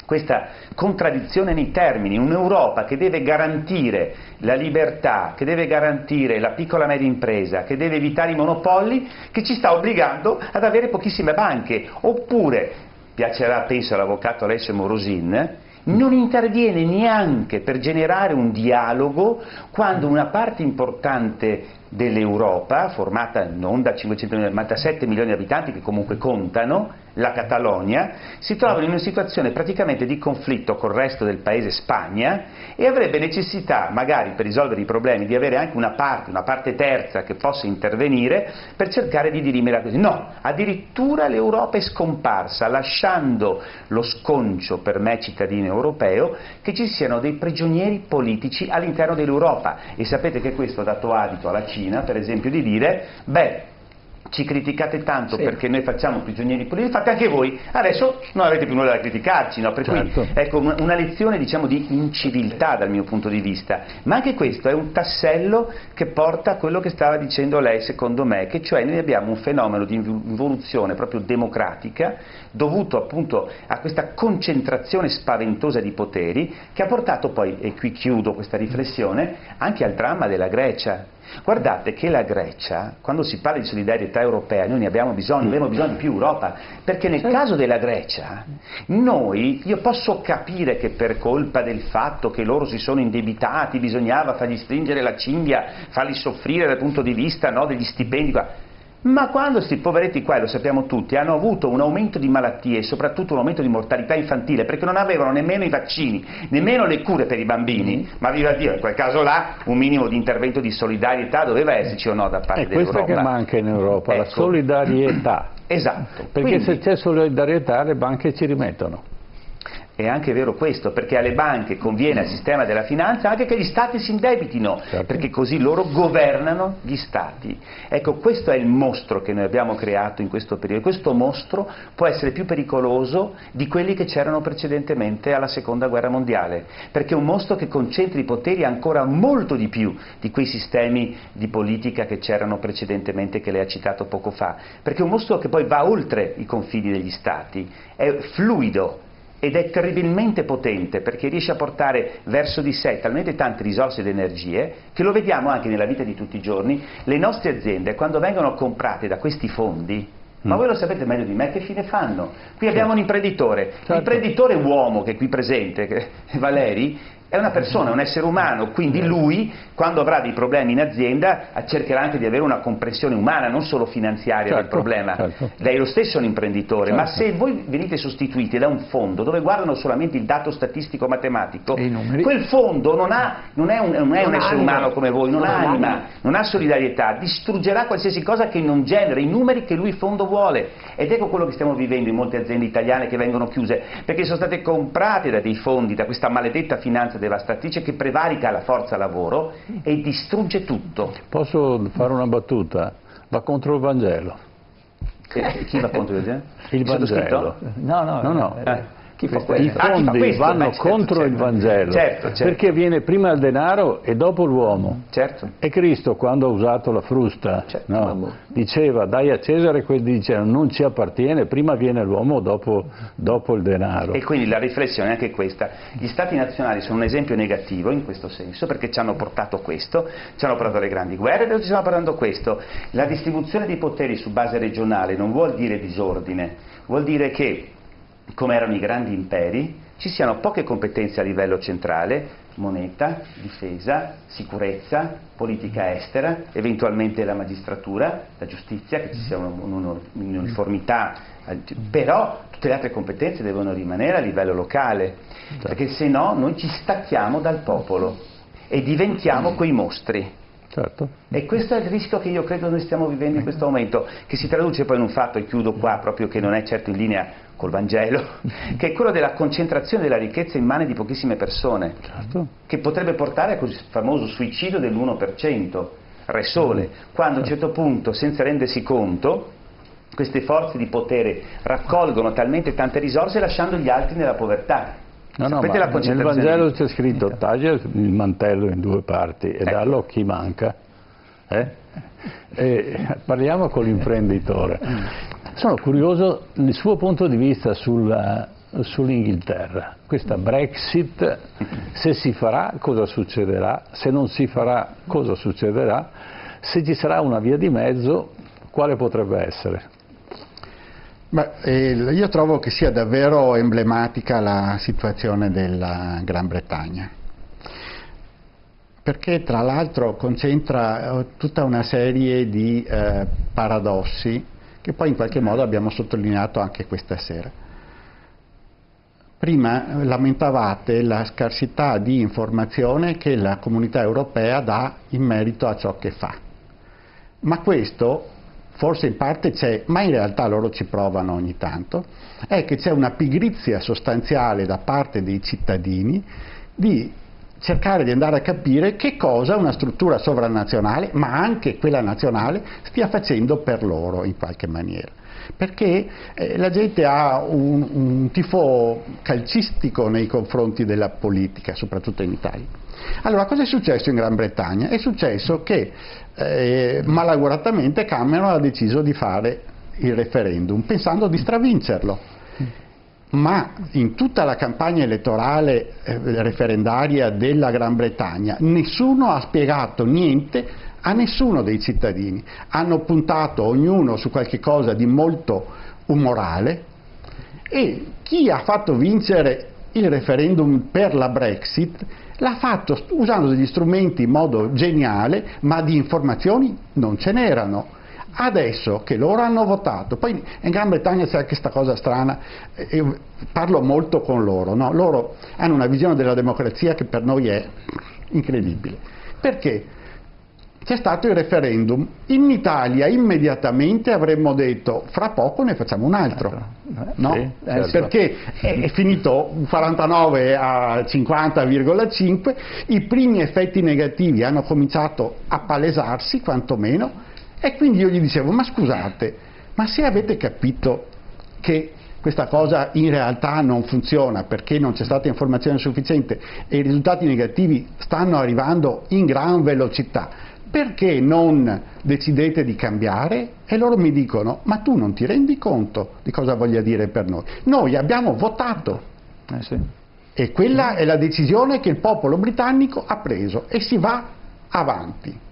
questa contraddizione nei termini, un'Europa che deve garantire la libertà, che deve garantire la piccola e media impresa, che deve evitare i monopoli, che ci sta obbligando ad avere pochissime banche, oppure, piacerà penso all'avvocato Alessio Morosin, non interviene neanche per generare un dialogo quando una parte importante dell'Europa, formata non da 500 milioni ma da 7 milioni di abitanti che comunque contano, la Catalogna, si trovano in una situazione praticamente di conflitto col resto del paese Spagna e avrebbe necessità, magari per risolvere i problemi, di avere anche una parte terza che possa intervenire per cercare di dirimere la questione. No, addirittura l'Europa è scomparsa, lasciando lo sconcio per me cittadino europeo che ci siano dei prigionieri politici all'interno dell'Europa, e sapete che questo ha dato adito alla Cina, per esempio, di dire, beh, ci criticate tanto perché noi facciamo prigionieri politici, fate anche voi, adesso non avete più nulla da criticarci, no? Per certo, cui ecco una lezione diciamo di inciviltà dal mio punto di vista, ma anche questo è un tassello che porta a quello che stava dicendo lei secondo me, che cioè noi abbiamo un fenomeno di involuzione proprio democratica dovuto appunto a questa concentrazione spaventosa di poteri che ha portato poi, e qui chiudo questa riflessione, anche al dramma della Grecia. Guardate che la Grecia, quando si parla di solidarietà europea, noi ne abbiamo bisogno di più Europa, perché nel caso della Grecia, io posso capire che per colpa del fatto che loro si sono indebitati, bisognava fargli stringere la cinghia, farli soffrire dal punto di vista degli stipendi, ma quando questi poveretti qua, lo sappiamo tutti, hanno avuto un aumento di malattie e soprattutto un aumento di mortalità infantile perché non avevano nemmeno i vaccini, nemmeno le cure per i bambini, ma viva Dio, in quel caso là un minimo di intervento di solidarietà doveva esserci o no da parte dell'Europa. È questa che manca in Europa, ecco, la solidarietà. Esatto. Perché quindi, se c'è solidarietà le banche ci rimettono. È anche vero questo, perché alle banche conviene al sistema della finanza anche che gli stati si indebitino, certo, perché così loro governano gli stati. Ecco, questo è il mostro che noi abbiamo creato in questo periodo. Questo mostro può essere più pericoloso di quelli che c'erano precedentemente alla seconda guerra mondiale, perché è un mostro che concentra i poteri ancora molto di più di quei sistemi di politica che c'erano precedentemente, che lei ha citato poco fa, perché è un mostro che poi va oltre i confini degli stati, è fluido ed è terribilmente potente perché riesce a portare verso di sé talmente tante risorse ed energie che lo vediamo anche nella vita di tutti i giorni. Le nostre aziende, quando vengono comprate da questi fondi, ma voi lo sapete meglio di me, che fine fanno? Qui abbiamo un imprenditore, l'imprenditore uomo che è qui presente, Valeri, è una persona, un essere umano, quindi lui, quando avrà dei problemi in azienda, cercherà anche di avere una comprensione umana, non solo finanziaria del problema. Certo. Lei lo stesso è un imprenditore, ma se voi venite sostituiti da un fondo dove guardano solamente il dato statistico matematico, quel fondo non è un essere umano come voi, non ha anima, non ha solidarietà, distruggerà qualsiasi cosa che non genera i numeri che lui fondo vuole. Ed ecco quello che stiamo vivendo in molte aziende italiane che vengono chiuse, perché sono state comprate da dei fondi, da questa maledetta finanza devastatrice che prevarica la forza lavoro e distrugge tutto. Posso fare una battuta? Va contro il Vangelo. Chi va contro il genere? Il Vangelo. No. Chi fa I questo? fondi vanno contro il Vangelo, Certo. perché viene prima il denaro e dopo l'uomo. Certo. E Cristo, quando ha usato la frusta, Certo. diceva dai a Cesare quel che dicevano, non ci appartiene, prima viene l'uomo, dopo il denaro. E quindi la riflessione è anche questa: gli stati nazionali sono un esempio negativo in questo senso, perché ci hanno portato questo, ci hanno portato le grandi guerre, adesso ci stanno portando questo. La distribuzione dei poteri su base regionale non vuol dire disordine, vuol dire che, come erano i grandi imperi, ci siano poche competenze a livello centrale: moneta, difesa, sicurezza, politica estera, eventualmente la magistratura, la giustizia, che ci sia un'uniformità, però tutte le altre competenze devono rimanere a livello locale, perché se no noi ci stacchiamo dal popolo e diventiamo quei mostri. Certo. E questo è il rischio che io credo noi stiamo vivendo in questo momento, che si traduce poi in un fatto, e chiudo qua, proprio che non è certo in linea col Vangelo, che è quello della concentrazione della ricchezza in mani di pochissime persone, Certo. che potrebbe portare a quel famoso suicidio dell'1%, Re Sole, quando a un certo punto, senza rendersi conto, queste forze di potere raccolgono talmente tante risorse lasciando gli altri nella povertà. Sapete la nel concentrazione Vangelo c'è scritto taglia il mantello in due parti e dallo a chi manca. Parliamo con l'imprenditore. Sono curioso del suo punto di vista sull'Inghilterra. Questa Brexit, se si farà cosa succederà, se non si farà cosa succederà, se ci sarà una via di mezzo, quale potrebbe essere? Io trovo che sia davvero emblematica la situazione della Gran Bretagna, perché tra l'altro concentra tutta una serie di paradossi che poi in qualche modo abbiamo sottolineato anche questa sera. Prima lamentavate la scarsità di informazione che la Comunità Europea dà in merito a ciò che fa, ma questo forse in parte c'è, ma in realtà loro ci provano ogni tanto, è che c'è una pigrizia sostanziale da parte dei cittadini di cercare di andare a capire che cosa una struttura sovranazionale, ma anche quella nazionale, stia facendo per loro in qualche maniera. Perché la gente ha un tifo calcistico nei confronti della politica, soprattutto in Italia. Allora, cosa è successo in Gran Bretagna? È successo che malauguratamente Cameron ha deciso di fare il referendum pensando di stravincerlo, ma in tutta la campagna elettorale referendaria della Gran Bretagna nessuno ha spiegato niente a nessuno dei cittadini. Hanno puntato ognuno su qualche cosa di molto umorale, e chi ha fatto vincere il referendum per la Brexit l'ha fatto usando degli strumenti in modo geniale, ma di informazioni non ce n'erano. Adesso che loro hanno votato, poi in Gran Bretagna c'è anche questa cosa strana, parlo molto con loro, no? Loro hanno una visione della democrazia che per noi è incredibile, perché c'è stato il referendum, in Italia immediatamente avremmo detto fra poco ne facciamo un altro, no? Sì, certo. Perché è finito 49 a 50,5, i primi effetti negativi hanno cominciato a palesarsi quantomeno, e quindi io gli dicevo: ma scusate, ma se avete capito che questa cosa in realtà non funziona perché non c'è stata informazione sufficiente e i risultati negativi stanno arrivando in gran velocità, perché non decidete di cambiare? E loro mi dicono: ma tu non ti rendi conto di cosa voglia dire per noi? Noi abbiamo votato, Sì. e quella è la decisione che il popolo britannico ha preso, e si va avanti.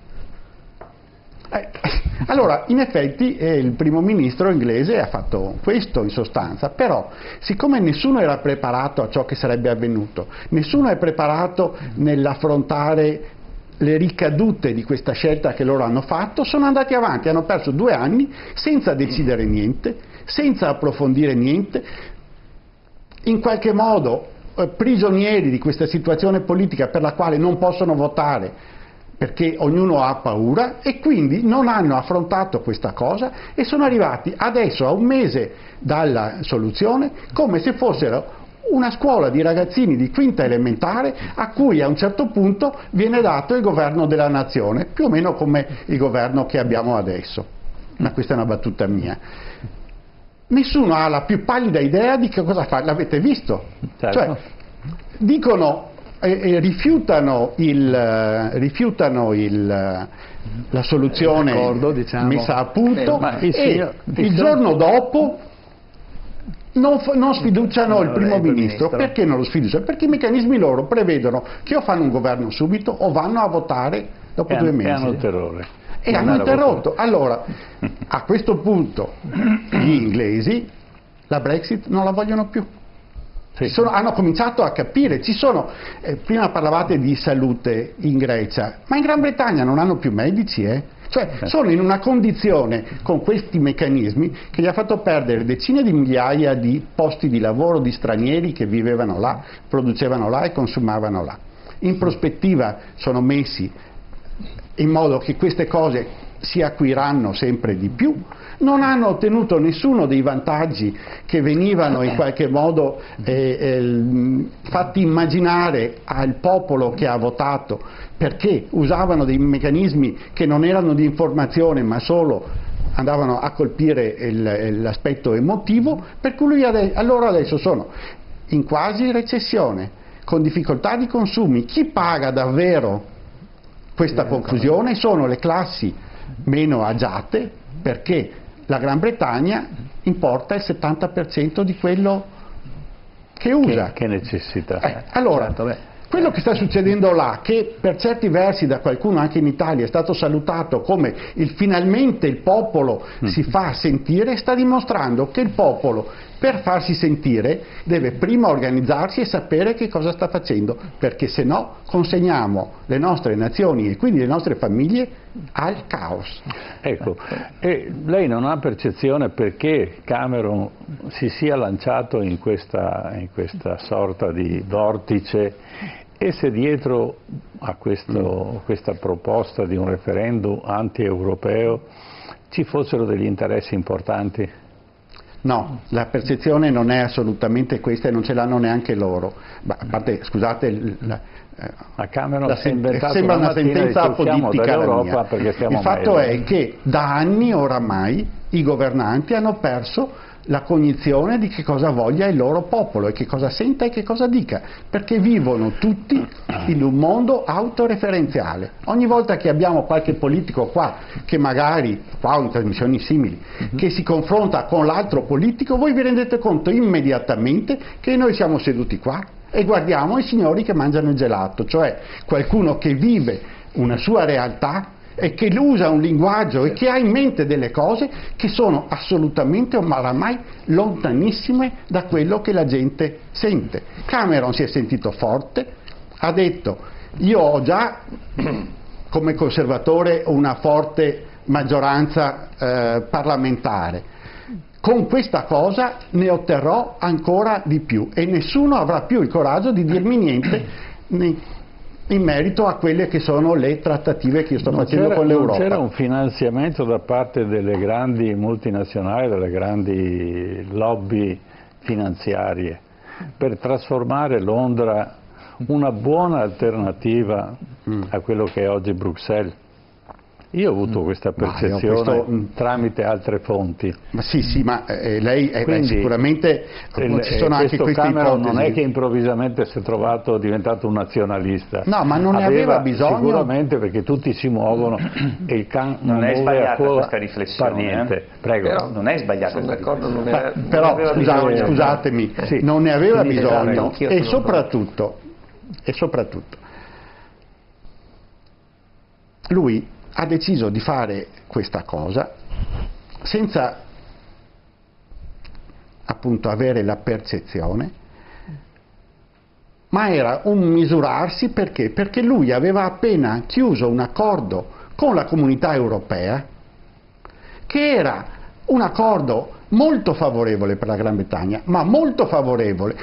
Allora, in effetti il primo ministro inglese ha fatto questo in sostanza, però siccome nessuno era preparato a ciò che sarebbe avvenuto, nessuno è preparato nell'affrontare le ricadute di questa scelta che loro hanno fatto, sono andati avanti, hanno perso 2 anni senza decidere niente, senza approfondire niente, in qualche modo prigionieri di questa situazione politica per la quale non possono votare perché ognuno ha paura, e quindi non hanno affrontato questa cosa e sono arrivati adesso a 1 mese dalla soluzione come se fossero una scuola di ragazzini di quinta elementare a cui a un certo punto viene dato il governo della nazione, più o meno come il governo che abbiamo adesso. ma questa è una battuta mia, nessuno ha la più pallida idea di che cosa fare, l'avete visto? Certo. Cioè, dicono, rifiutano la soluzione diciamo, messa a punto il il giorno dopo non sfiduciano il primo ministro. Perché non lo sfiduciano? Perché i meccanismi loro prevedono che o fanno un governo subito o vanno a votare dopo 2 mesi. E hanno terrore. E hanno interrotto. Allora, a questo punto gli inglesi la Brexit non la vogliono più. Sì. Hanno cominciato a capire, prima parlavate di salute in Grecia, ma in Gran Bretagna non hanno più medici, Cioè, sono in una condizione con questi meccanismi che gli ha fatto perdere decine di migliaia di posti di lavoro di stranieri che vivevano là, producevano là e consumavano là. In prospettiva sono messi in modo che queste cose si acuiranno sempre di più, non hanno ottenuto nessuno dei vantaggi che venivano in qualche modo fatti immaginare al popolo che ha votato, perché usavano dei meccanismi che non erano di informazione ma solo andavano a colpire l'aspetto emotivo, per cui allora adesso sono in quasi recessione, con difficoltà di consumi. Chi paga davvero questa conclusione sono le classi meno agiate, perché la Gran Bretagna importa il 70% di quello che usa. Che necessità. Allora, Certo, quello che sta succedendo là, che per certi versi da qualcuno anche in Italia è stato salutato come finalmente il popolo si fa sentire, sta dimostrando che il popolo, per farsi sentire, deve prima organizzarsi e sapere che cosa sta facendo, perché se no consegniamo le nostre nazioni e quindi le nostre famiglie al caos. Ecco, e lei non ha percezione perché Cameron si sia lanciato in questa sorta di vortice, e se dietro a questa proposta di un referendum anti-europeo ci fossero degli interessi importanti? No, la percezione non è assolutamente questa e non ce l'hanno neanche loro. A parte, scusate, a Cameron sembra una sentenza apodittica la mia. Il fatto meglio. è che da anni oramai i governanti hanno perso la cognizione di che cosa voglia il loro popolo e che cosa senta e che cosa dica, perché vivono tutti in un mondo autoreferenziale. Ogni volta che abbiamo qualche politico qua, che magari, qua o in trasmissioni simili, che si confronta con l'altro politico, voi vi rendete conto immediatamente che noi siamo seduti qua e guardiamo i signori che mangiano il gelato, cioè qualcuno che vive una sua realtà e che usa un linguaggio e che ha in mente delle cose che sono assolutamente oramai lontanissime da quello che la gente sente. Cameron si è sentito forte, ha detto: io ho già come conservatore una forte maggioranza parlamentare, con questa cosa ne otterrò ancora di più e nessuno avrà più il coraggio di dirmi niente in merito a quelle che sono le trattative che io sto facendo con l'Europa. Non c'era un finanziamento da parte delle grandi multinazionali, delle grandi lobby finanziarie, per trasformare Londra una buona alternativa a quello che è oggi Bruxelles? Io ho avuto questa percezione tramite altre fonti. Ma sì, ma lei quindi, sicuramente ci sono anche queste Cameron ipotesi. Non è che improvvisamente si è diventato un nazionalista. No, ma non ne aveva bisogno. Sicuramente, perché tutti si muovono e il can non è sbagliata questa fa riflessione. niente. Prego. Però non è sbagliata questa riflessione. Però scusatemi, sì, non ne aveva bisogno anch'io e sono soprattutto lui ha deciso di fare questa cosa senza appunto avere la percezione, ma era un misurarsi. Perché? Perché lui aveva appena chiuso un accordo con la Comunità Europea che era un accordo molto favorevole per la Gran Bretagna, ma molto favorevole,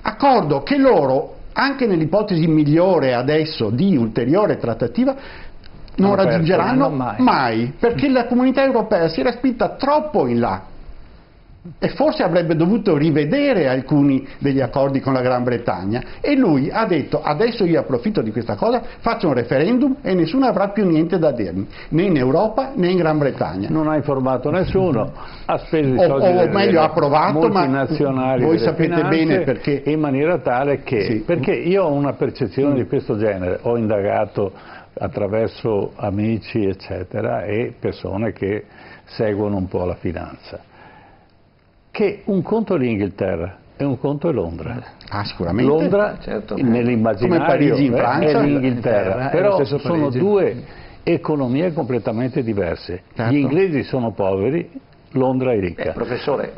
accordo che loro, anche nell'ipotesi migliore adesso di ulteriore trattativa, non raggiungeranno mai, perché la Comunità Europea si era spinta troppo in là e forse avrebbe dovuto rivedere alcuni degli accordi con la Gran Bretagna, e lui ha detto: adesso io approfitto di questa cosa, faccio un referendum e nessuno avrà più niente da dirmi, né in Europa né in Gran Bretagna. Non ha informato nessuno, ha speso i soldi o meglio ha approvato, multinazionali, ma voi sapete bene perché, in maniera tale che, sì. Perché io ho una percezione di questo genere, ho indagato attraverso amici eccetera e persone che seguono un po' la finanza, che un conto è l'Inghilterra e un conto è Londra. Ah, sicuramente. Londra, certo, nell'immaginario, come Parigi in Francia, è l'Inghilterra, però sono Parigi. due economie completamente diverse. Certo. Gli inglesi sono poveri, Londra è ricca. Professore,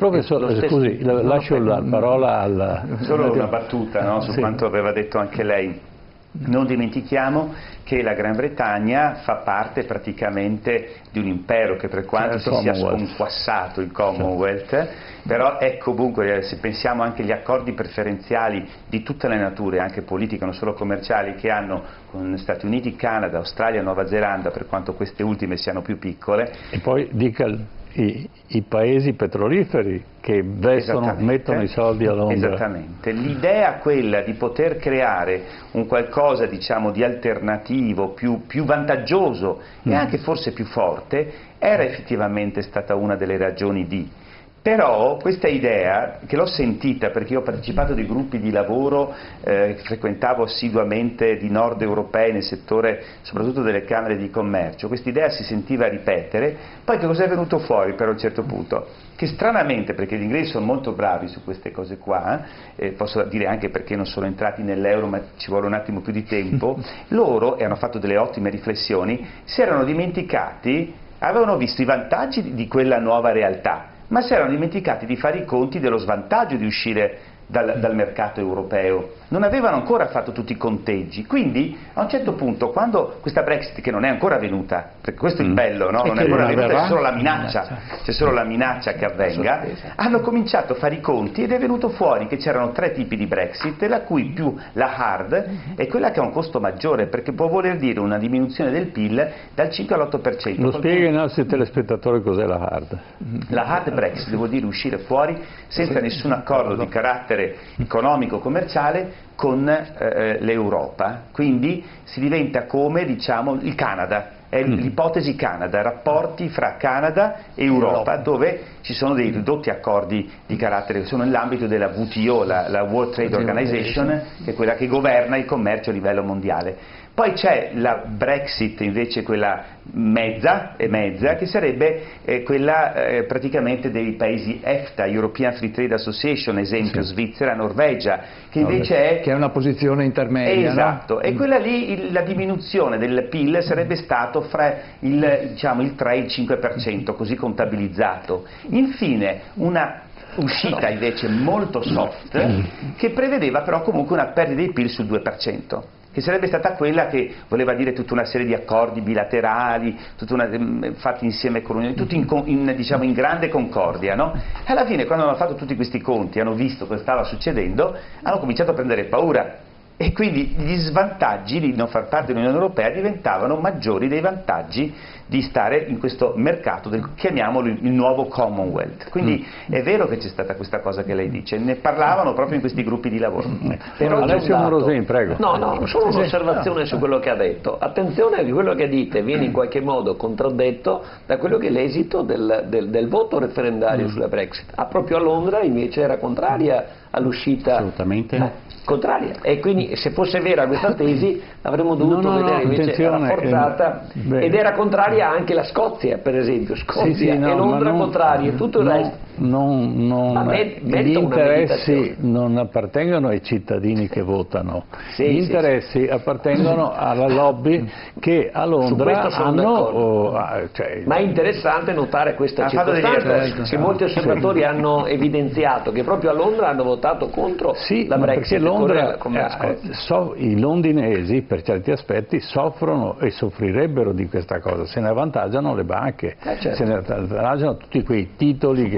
scusi, lascio la parola alla... Solo una battuta, no, su Sì. quanto aveva detto anche lei. Non dimentichiamo che la Gran Bretagna fa parte praticamente di un impero che, per quanto si sia sconquassato il Commonwealth, però ecco, comunque, se pensiamo anche agli accordi preferenziali di tutte le nature, anche politiche, non solo commerciali, che hanno con Stati Uniti, Canada, Australia, Nuova Zelanda, per quanto queste ultime siano più piccole. E poi dica i paesi petroliferi che mettono i soldi a Londra. Esattamente, l'idea quella di poter creare un qualcosa, diciamo, di alternativo, più vantaggioso e anche forse più forte, era effettivamente stata una delle ragioni di. Però questa idea, che l'ho sentita perché io ho partecipato a dei gruppi di lavoro che frequentavo assiduamente di nord europei nel settore soprattutto delle camere di commercio, questa idea si sentiva ripetere. Poi che cosa è venuto fuori però a un certo punto? Che stranamente, perché gli inglesi sono molto bravi su queste cose qua, posso dire anche perché non sono entrati nell'euro ma ci vuole un attimo più di tempo, loro, e hanno fatto delle ottime riflessioni, si erano dimenticati, avevano visto i vantaggi di quella nuova realtà, ma si erano dimenticati di fare i conti dello svantaggio di uscire dal mercato europeo. Non avevano ancora fatto tutti i conteggi, quindi a un certo punto, quando questa Brexit, che non è ancora avvenuta, perché questo è il bello, no? Non è ancora avvenuta, c'è solo la minaccia, c'è solo la minaccia che avvenga, hanno cominciato a fare i conti ed è venuto fuori che c'erano 3 tipi di Brexit, la cui più la hard è quella che ha un costo maggiore, perché può voler dire una diminuzione del PIL dal 5 all'8%. Lo spiega ai nostri telespettatori cos'è la hard. La hard Brexit vuol dire uscire fuori senza nessun accordo di carattere economico-commerciale con l'Europa, quindi si diventa come, diciamo, il Canada, è l'ipotesi Canada, rapporti fra Canada e Europa, dove ci sono dei ridotti accordi di carattere che sono nell'ambito della WTO, la World Trade Organization, che è quella che governa il commercio a livello mondiale. Poi c'è la Brexit invece, quella mezza, che sarebbe quella praticamente dei paesi EFTA, European Free Trade Association, esempio Svizzera, Norvegia, che invece che è una posizione intermedia. Esatto, no? E quella lì la diminuzione del PIL sarebbe stato fra il 3 e il 5%, così contabilizzato. Infine una uscita invece molto soft, che prevedeva però comunque una perdita di PIL sul 2%. Che sarebbe stata quella che voleva dire tutta una serie di accordi bilaterali, fatti insieme con l'Unione, tutti in grande concordia, no? Alla fine, quando hanno fatto tutti questi conti, hanno visto cosa stava succedendo, hanno cominciato a prendere paura. E quindi gli svantaggi di non far parte dell'Unione Europea diventavano maggiori dei vantaggi di stare in questo mercato, chiamiamolo il nuovo Commonwealth. Quindi è vero che c'è stata questa cosa che lei dice, ne parlavano proprio in questi gruppi di lavoro. Però Alessio Morosin, prego. No, solo un'osservazione su quello che ha detto. Attenzione che quello che dite viene in qualche modo contraddetto da quello che è l'esito del voto referendario sulla Brexit. Proprio a Londra invece era contraria all'uscita. Assolutamente. Contraria, e quindi se fosse vera questa tesi avremmo dovuto vedere invece rafforzata, ed era contraria anche la Scozia, per esempio, Scozia e Londra contrarie, tutto il resto. Gli interessi non appartengono ai cittadini che votano, gli interessi appartengono alla lobby che a Londra hanno. Ma è interessante notare questa circostanza, che molti osservatori hanno evidenziato che proprio a Londra hanno votato contro la Brexit. Londra, i londinesi per certi aspetti soffrono e soffrirebbero di questa cosa, se ne avvantaggiano le banche, se ne avvantaggiano tutti quei titoli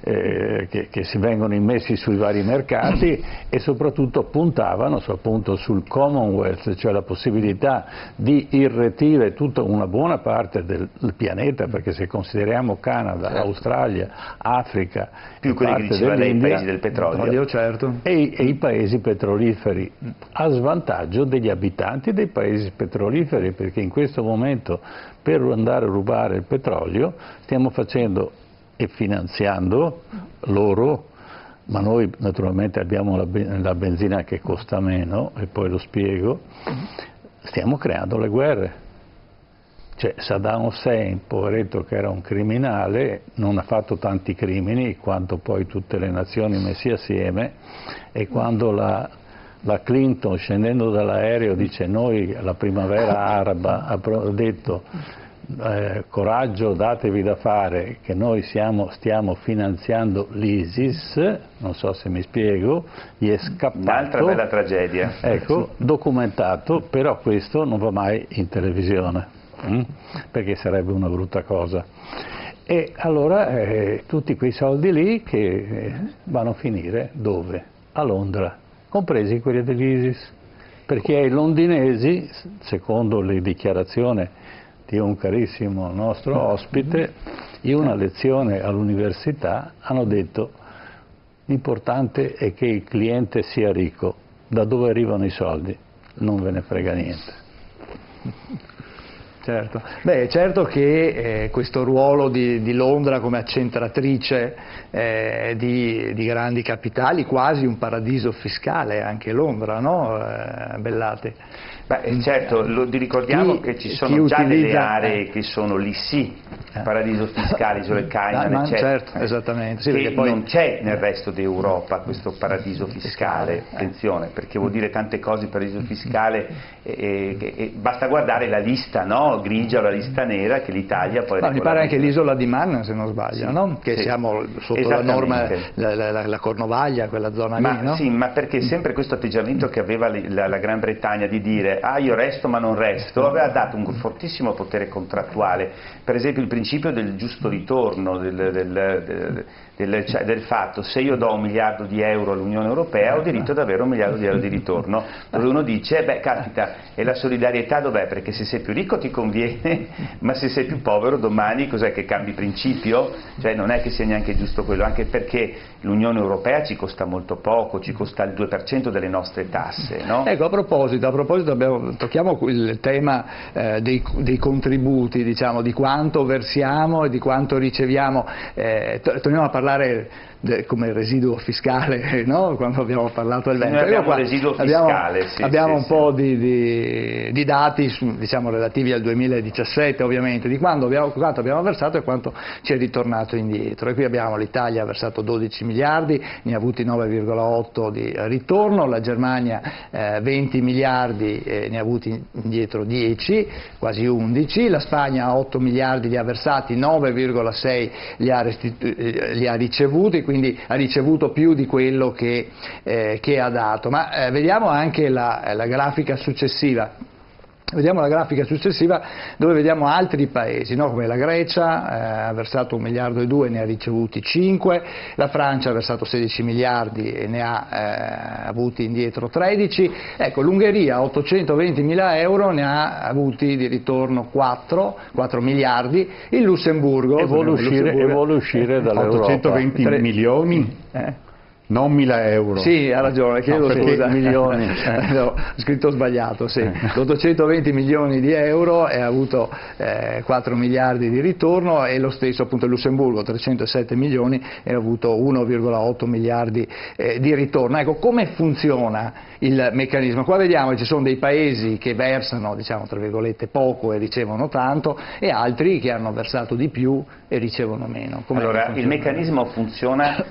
che si vengono immessi sui vari mercati e soprattutto puntavano appunto sul Commonwealth, cioè la possibilità di irretire tutta una buona parte del pianeta, perché se consideriamo Canada, certo, Australia, Africa, più quelli che diceva lei, i paesi del petrolio, certo, e i paesi petroliferi, a svantaggio degli abitanti dei paesi petroliferi, perché in questo momento per andare a rubare il petrolio stiamo facendo e finanziando loro, ma noi naturalmente abbiamo la benzina che costa meno, e poi lo spiego, stiamo creando le guerre. Cioè Saddam Hussein, poveretto che era un criminale, non ha fatto tanti crimini quanto poi tutte le nazioni messe assieme, e quando la Clinton, scendendo dall'aereo, dice noi la primavera araba, ha detto coraggio, datevi da fare che noi stiamo finanziando l'ISIS, non so se mi spiego, gli è scappato. Un'altra bella tragedia. Ecco, documentato, però questo non va mai in televisione. Perché sarebbe una brutta cosa. E allora tutti quei soldi lì che vanno a finire dove? A Londra, compresi quelli dell'ISIS, perché ai londinesi, secondo le dichiarazioni di un carissimo nostro ospite, in una lezione all'università hanno detto: l'importante è che il cliente sia ricco, da dove arrivano i soldi non ve ne frega niente. Certo. Beh, è certo che questo ruolo di Londra come accentratrice di grandi capitali, quasi un paradiso fiscale anche Londra, no? Bellati. Beh, certo, ricordiamo che ci sono già delle aree che sono lì sì, paradiso fiscale, isole Cayman, eccetera. Certo, esattamente. Sì, che poi non c'è nel resto d'Europa questo paradiso fiscale, attenzione, perché vuol dire tante cose il paradiso fiscale, basta guardare la lista, no? Grigia o la lista nera che l'Italia poi... mi pare anche l'isola di Man, se non sbaglio, sì, no? Che sì, siamo sotto la norma, la Cornovaglia, quella zona lì, no? Sì, ma perché sempre questo atteggiamento che aveva la Gran Bretagna di dire io resto ma non resto, aveva dato un fortissimo potere contrattuale. Per esempio il principio del giusto ritorno, del fatto: se io do €1 miliardo all'Unione Europea ho diritto ad avere €1 miliardo di ritorno, dove uno dice caspita, e la solidarietà dov'è? Perché se sei più ricco ti conviene, ma se sei più povero domani cos'è che cambi principio? Cioè non è che sia neanche giusto quello, anche perché l'Unione Europea ci costa molto poco, ci costa il 2% delle nostre tasse, no? Ecco, a proposito tocchiamo il tema dei contributi, diciamo, di quanto versiamo e di quanto riceviamo. Torniamo a parlare come residuo fiscale, no? Quando abbiamo parlato del Veneto. Noi abbiamo residuo fiscale, abbiamo un po' di dati, diciamo, relativi al 2017, ovviamente, di quanto abbiamo versato e quanto ci è ritornato indietro. E qui abbiamo: l'Italia ha versato 12 miliardi, ne ha avuti 9,8 di ritorno, la Germania 20 miliardi, ne ha avuti indietro 10, quasi 11, la Spagna 8 miliardi li ha versati, 9,6 li ha ricevuti, quindi ha ricevuto più di quello che ha dato. Ma vediamo anche la grafica successiva. Vediamo la grafica successiva, dove vediamo altri paesi, no? Come la Grecia ha versato 1 miliardo e 2, ne ha ricevuti 5, la Francia ha versato 16 miliardi e ne ha avuti indietro 13, ecco, l'Ungheria 820 mila euro, ne ha avuti di ritorno 4 miliardi, il Lussemburgo... E vuole uscire dall'Europa. 820 milioni? Non 1.000 euro. Sì, ha ragione, chiedo scusa. Milioni. No, ho scritto sbagliato, sì. 820 milioni di euro e ha avuto 4 miliardi di ritorno, e lo stesso appunto il Lussemburgo, 307 milioni e ha avuto 1,8 miliardi di ritorno. Ecco, come funziona il meccanismo? Qua vediamo che ci sono dei paesi che versano, diciamo, tra virgolette, poco e ricevono tanto, e altri che hanno versato di più e ricevono meno. Allora, il meccanismo funziona,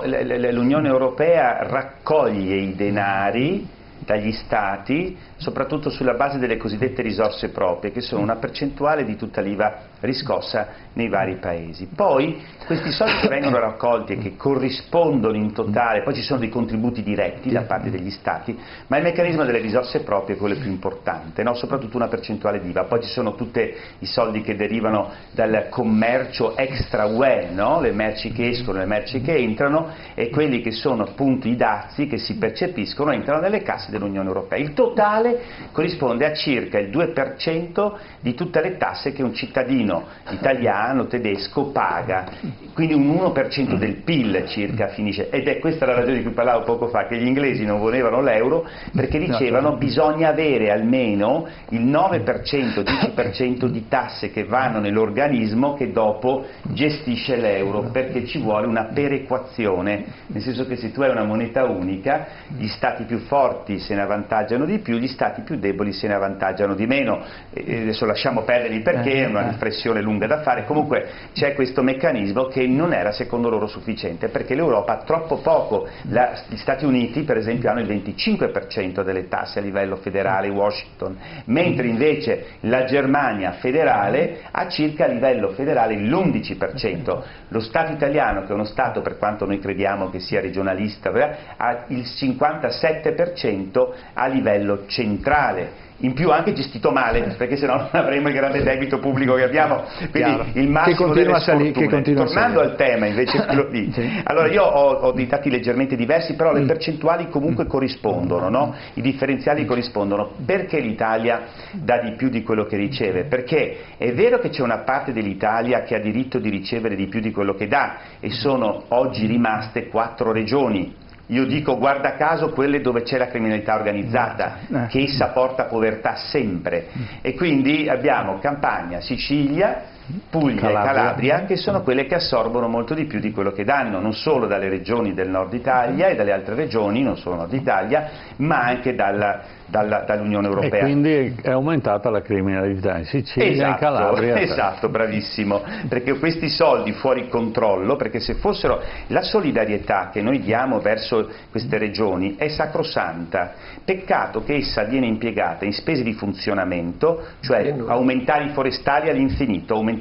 l'Unione Europea raccoglie i denari dagli Stati, soprattutto sulla base delle cosiddette risorse proprie, che sono una percentuale di tutta l'IVA riscossa nei vari paesi. Poi questi soldi che vengono raccolti e che corrispondono in totale, poi ci sono dei contributi diretti da parte degli Stati, ma il meccanismo delle risorse proprie è quello più importante, no? Soprattutto una percentuale di IVA, poi ci sono tutti i soldi che derivano dal commercio extra UE, no? Le merci che escono, le merci che entrano, e quelli che sono appunto i dazi che si percepiscono entrano nelle casse dell'Unione Europea. Il totale corrisponde a circa il 2% di tutte le tasse che un cittadino italiano, tedesco paga, quindi un 1% del PIL circa finisce, ed è questa la ragione di cui parlavo poco fa, che gli inglesi non volevano l'euro perché dicevano bisogna avere almeno il 9%, 10% di tasse che vanno nell'organismo che dopo gestisce l'euro, perché ci vuole una perequazione, nel senso che se tu hai una moneta unica, gli stati più forti se ne avvantaggiano di più, gli stati più deboli se ne avvantaggiano di meno. Adesso lasciamo perdere il perché, è una riflessione lunga da fare. Comunque c'è questo meccanismo che non era secondo loro sufficiente, perché l'Europa ha troppo poco. Gli Stati Uniti per esempio hanno il 25% delle tasse a livello federale, Washington, mentre invece la Germania federale ha circa a livello federale l'11%. Lo Stato italiano, che è uno Stato per quanto noi crediamo che sia regionalista, ha il 57% a livello centrale. In più anche gestito male, perché sennò non avremo il grande debito pubblico che abbiamo, quindi il massimo delle sfortune. Tornando al tema invece quello lì, sì. Allora io ho dei dati leggermente diversi, però le percentuali comunque corrispondono, no? I differenziali corrispondono. Perché l'Italia dà di più di quello che riceve? Perché è vero che c'è una parte dell'Italia che ha diritto di ricevere di più di quello che dà, e sono oggi rimaste 4 regioni. Io dico, guarda caso, quelle dove c'è la criminalità organizzata, che essa porta povertà sempre, e quindi abbiamo Campania, Sicilia, Puglia e Calabria, che sono quelle che assorbono molto di più di quello che danno, non solo dalle regioni del nord Italia e dalle altre regioni, non solo nord Italia, ma anche dall'Unione Europea. E quindi è aumentata la criminalità in Sicilia, esatto, in Calabria. Esatto, bravissimo, perché questi soldi fuori controllo, perché se fossero la solidarietà che noi diamo verso queste regioni è sacrosanta, peccato che essa viene impiegata in spese di funzionamento, cioè aumentare i forestali all'infinito, aumentare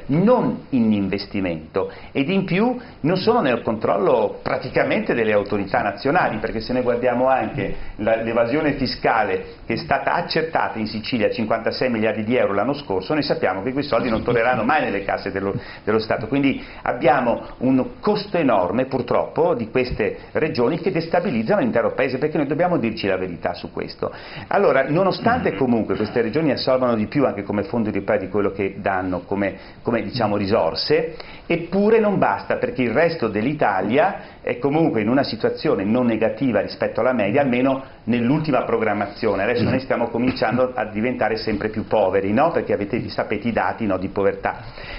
non in investimento, ed in più non sono nel controllo praticamente delle autorità nazionali, perché se noi guardiamo anche l'evasione fiscale che è stata accertata in Sicilia, 56 miliardi di euro l'anno scorso, noi sappiamo che quei soldi non torneranno mai nelle casse dello Stato, quindi abbiamo un costo enorme purtroppo di queste regioni che destabilizzano l'intero paese, perché noi dobbiamo dirci la verità su questo. Allora, nonostante comunque queste regioni assorbano di più anche come fondi europei di quello che danno come diciamo risorse, eppure non basta, perché il resto dell'Italia è comunque in una situazione non negativa rispetto alla media, almeno nell'ultima programmazione. Adesso noi stiamo cominciando a diventare sempre più poveri, no? Perché sapete i dati, no, di povertà,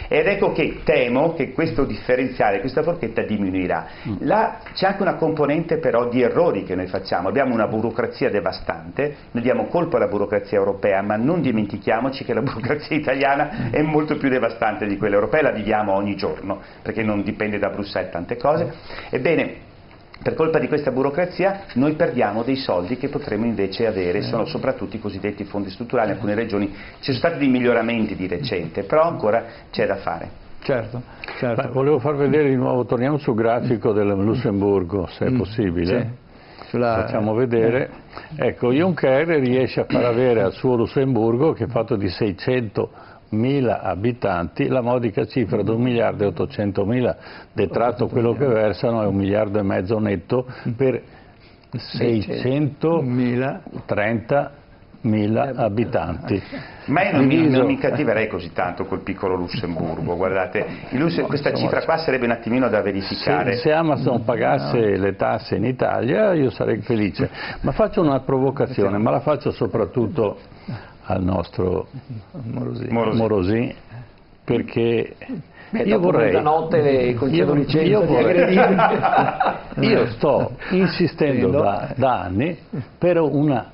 ed ecco che temo che questo differenziale, questa forchetta diminuirà. C'è anche una componente però di errori che noi facciamo, abbiamo una burocrazia devastante, noi diamo colpo alla burocrazia europea, ma non dimentichiamoci che la burocrazia italiana è molto più devastante di quella europea, la viviamo ogni giorno, perché non dipende da Bruxelles tante cose. Ebbene, per colpa di questa burocrazia noi perdiamo dei soldi che potremmo invece avere, sono soprattutto i cosiddetti fondi strutturali. In alcune regioni ci sono stati dei miglioramenti di recente, però ancora c'è da fare. Certo. Beh, volevo far vedere di nuovo, torniamo sul grafico del Lussemburgo, se è possibile. Sì. Facciamo vedere. Ecco, Juncker riesce a far avere al suo Lussemburgo, che è fatto di 600.000 abitanti, la modica cifra di 1.800.000, detratto quello che versano è 1,5 miliardi netto per 630.000 abitanti. Ma io non mi cattiverei così tanto col piccolo Lussemburgo, guardate, questa cifra qua sarebbe un attimino da verificare. Se Amazon pagasse le tasse in Italia io sarei felice, ma faccio una provocazione, ma la faccio soprattutto al nostro Morosì, perché io vorrei, io sto insistendo da anni per una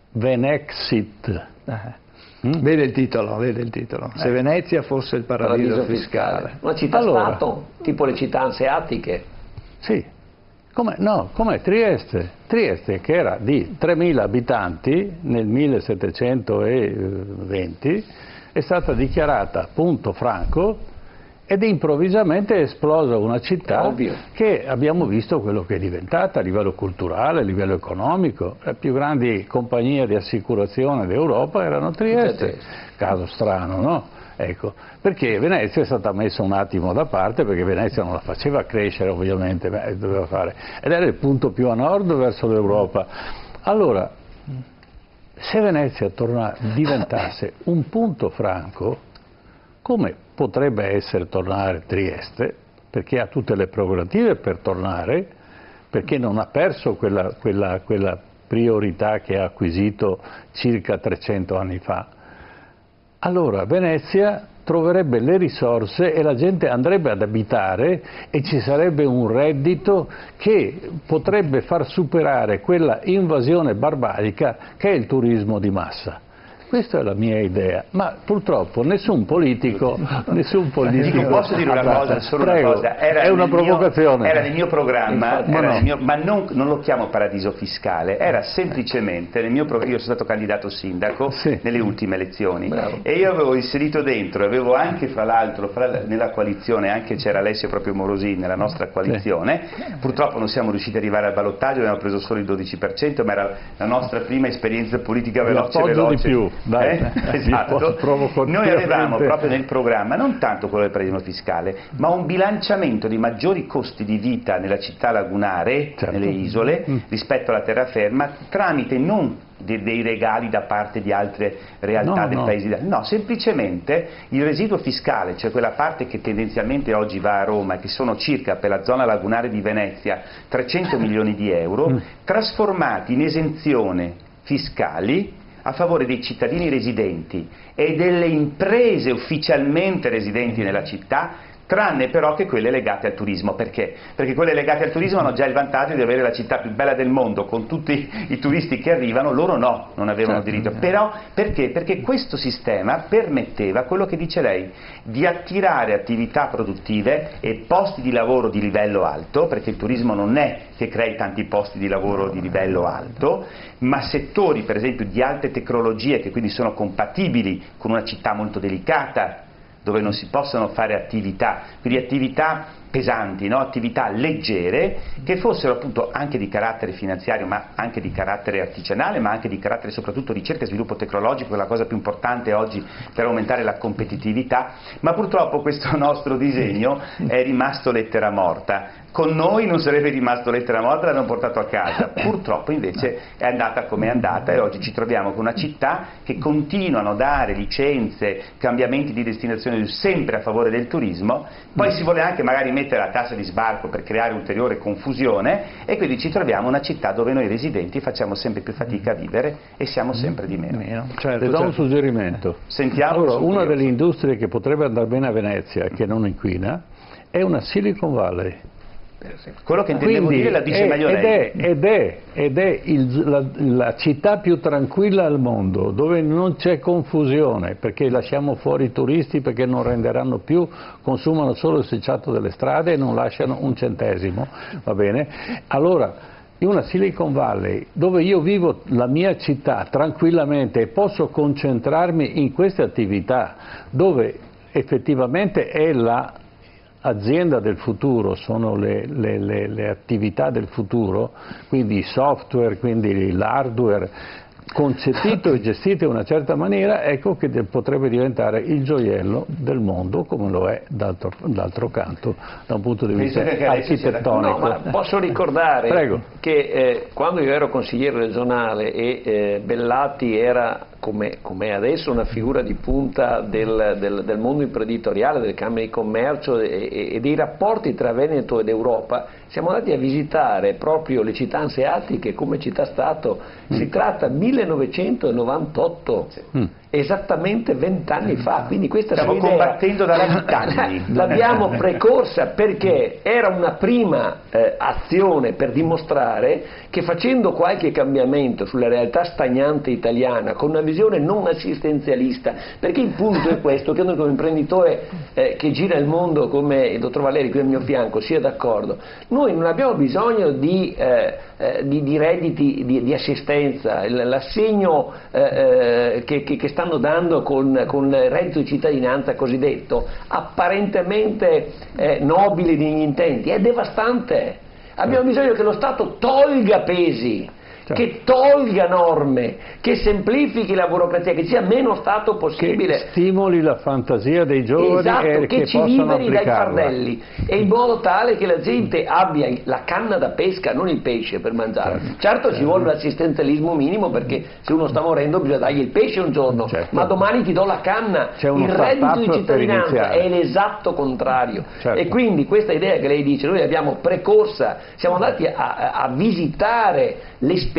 Venexit. Vede il titolo, se Venezia fosse il paradiso fiscale. Una città-stato, tipo le città anseatiche. Sì, come Trieste, che era di 3.000 abitanti nel 1720, è stata dichiarata punto franco ed improvvisamente è esplosa una città che abbiamo visto quello che è diventata a livello culturale, a livello economico. Le più grandi compagnie di assicurazione d'Europa erano a Trieste, caso strano, no? Ecco, perché Venezia è stata messa un attimo da parte, perché Venezia non la faceva crescere ovviamente, doveva fare, ed era il punto più a nord verso l'Europa. Allora, se Venezia diventasse un punto franco, come potrebbe essere tornare Trieste, perché ha tutte le prerogative per tornare, perché non ha perso quella priorità che ha acquisito circa 300 anni fa. Allora Venezia troverebbe le risorse e la gente andrebbe ad abitare e ci sarebbe un reddito che potrebbe far superare quella invasione barbarica che è il turismo di massa. Questa è la mia idea, ma purtroppo nessun politico... Posso dire una cosa, solo Prego, una cosa? È una provocazione. Era nel mio programma, Infatti, ma non lo chiamo paradiso fiscale, era semplicemente nel mio programma. Io sono stato candidato sindaco nelle ultime elezioni. Bravo. E io avevo inserito dentro, avevo anche fra l'altro nella coalizione, anche c'era Alessio proprio Morosini nella nostra coalizione, purtroppo non siamo riusciti ad arrivare al ballottaggio, abbiamo preso solo il 12%, ma era la nostra prima esperienza politica veloce. Di più. Dai, esatto. Noi avevamo proprio nel programma non tanto quello del paradiso fiscale, ma un bilanciamento di maggiori costi di vita nella città lagunare, nelle isole, rispetto alla terraferma, tramite non dei regali da parte di altre realtà del paese. No, semplicemente il residuo fiscale, cioè quella parte che tendenzialmente oggi va a Roma, che sono circa per la zona lagunare di Venezia 300 milioni di euro, trasformati in esenzione fiscali a favore dei cittadini residenti e delle imprese ufficialmente residenti nella città, tranne però che quelle legate al turismo. Perché? Perché quelle legate al turismo hanno già il vantaggio di avere la città più bella del mondo con tutti i turisti che arrivano, loro no, non avevano diritto. Però perché? Perché questo sistema permetteva quello che dice lei, di attirare attività produttive e posti di lavoro di livello alto, perché il turismo non è che crei tanti posti di lavoro di livello alto, ma settori per esempio di alte tecnologie che quindi sono compatibili con una città molto delicata, dove non si possono fare attività, quindi attività pesanti, no? Attività leggere, che fossero appunto anche di carattere finanziario, ma anche di carattere artigianale, ma anche di carattere soprattutto ricerca e sviluppo tecnologico, che è la cosa più importante oggi per aumentare la competitività. Ma purtroppo questo nostro disegno è rimasto lettera morta. Con noi non sarebbe rimasto lettera morta, l'abbiamo portato a casa. Purtroppo invece è andata come è andata e oggi ci troviamo con una città che continuano a dare licenze, cambiamenti di destinazione sempre a favore del turismo, poi si vuole anche magari mettere la tassa di sbarco per creare ulteriore confusione e quindi ci troviamo una città dove noi residenti facciamo sempre più fatica a vivere e siamo sempre di meno. Le do un suggerimento. Sentiamo. Allora, una delle industrie che potrebbe andare bene a Venezia, che non inquina, è una Silicon Valley. Quello che intendevo dire la dice meglio lei. Ed è la città più tranquilla al mondo, dove non c'è confusione, perché lasciamo fuori i turisti perché non renderanno più, consumano solo il selciato delle strade e non lasciano un centesimo, va bene? Allora, in una Silicon Valley dove io vivo la mia città tranquillamente e posso concentrarmi in queste attività, dove effettivamente è azienda del futuro, sono le attività del futuro, quindi i software, quindi l'hardware, concepito e gestito in una certa maniera, ecco che potrebbe diventare il gioiello del mondo, come lo è d'altro canto, da un punto di vista architettonico. No, ma posso ricordare che quando io ero consigliere regionale e Bellati era, come è adesso, una figura di punta del mondo imprenditoriale, delle Camere di Commercio e dei rapporti tra Veneto ed Europa, siamo andati a visitare proprio le città anseatiche come città-stato. Si tratta 1998, esattamente 20 anni fa, quindi questa stiamo combattendo da 20 anni. L'abbiamo precorsa perché era una prima azione per dimostrare che facendo qualche cambiamento sulla realtà stagnante italiana, con una visione non assistenzialista, perché il punto è questo, che noi come imprenditore che gira il mondo come il dottor Valeri qui al mio fianco sia d'accordo, noi non abbiamo bisogno di redditi di assistenza, l'assegno che stanno stanno dando con il reddito di cittadinanza cosiddetto, apparentemente nobili di intenti, è devastante. Abbiamo bisogno che lo Stato tolga pesi, che tolga norme, che semplifichi la burocrazia, che sia meno Stato possibile. Che stimoli la fantasia dei giovani, esatto, e che ci possano liberi dai applicarla. fardelli, e in modo tale che la gente abbia la canna da pesca, non il pesce per mangiare. Certo ci vuole l'assistenzialismo minimo, perché se uno sta morendo bisogna dargli il pesce un giorno, ma domani ti do la canna. Il reddito di cittadinanza è l'esatto contrario. E quindi questa idea che lei dice, noi l'abbiamo precorsa, siamo andati a visitare l'esperienza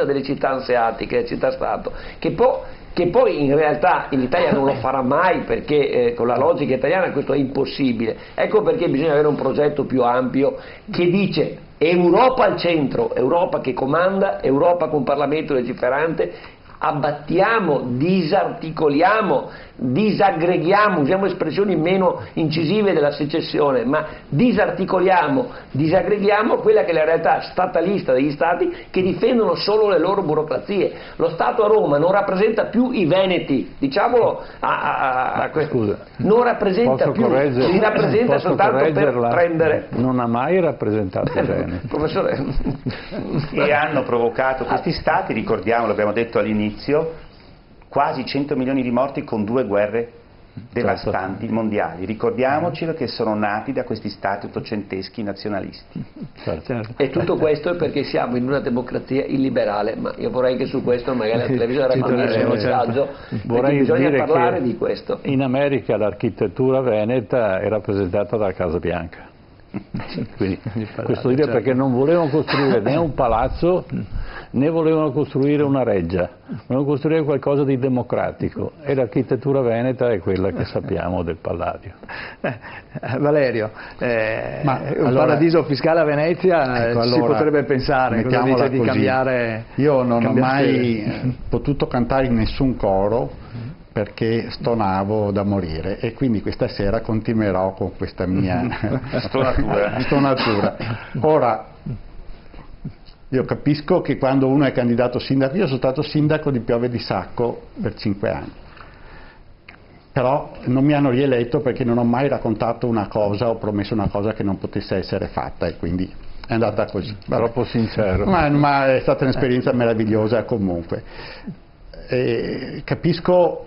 delle città anseatiche, delle città-stato, che poi in realtà in Italia non lo farà mai, perché con la logica italiana questo è impossibile. Ecco perché bisogna avere un progetto più ampio che dice Europa al centro, Europa che comanda, Europa con Parlamento legiferante, abbattiamo, disarticoliamo, disaggreghiamo, usiamo espressioni meno incisive della secessione, ma disarticoliamo, disaggreghiamo quella che è la realtà statalista degli stati che difendono solo le loro burocrazie. Lo Stato a Roma non rappresenta più i veneti, diciamolo Scusa, non rappresenta più, li rappresenta soltanto per prendere. Non ha mai rappresentato i veneti. Professore. E hanno provocato questi stati, ricordiamolo, abbiamo detto all'inizio, quasi 100 milioni di morti con 2 guerre devastanti mondiali. Ricordiamocelo che sono nati da questi stati ottocenteschi nazionalisti. E tutto questo è perché siamo in una democrazia illiberale, ma io vorrei che su questo magari la televisione raccogliesse un messaggio, perché bisogna parlare di questo. In America l'architettura veneta è rappresentata dalla Casa Bianca. Quindi, questo dire perché non volevano costruire né un palazzo né volevano costruire una reggia, volevano costruire qualcosa di democratico, e l'architettura veneta è quella che sappiamo del Palladio. Valerio, un paradiso fiscale a Venezia, ecco, si potrebbe pensare, cosa dice di cambiare? Io non ho mai potuto cantare in nessun coro perché stonavo da morire, e quindi questa sera continuerò con questa mia stonatura. Ora, io capisco che quando uno è candidato sindaco, io sono stato sindaco di Piove di Sacco per 5 anni, però non mi hanno rieletto perché non ho mai raccontato una cosa o promesso una cosa che non potesse essere fatta, e quindi è andata così. Troppo sincero. Ma è stata un'esperienza meravigliosa comunque. Capisco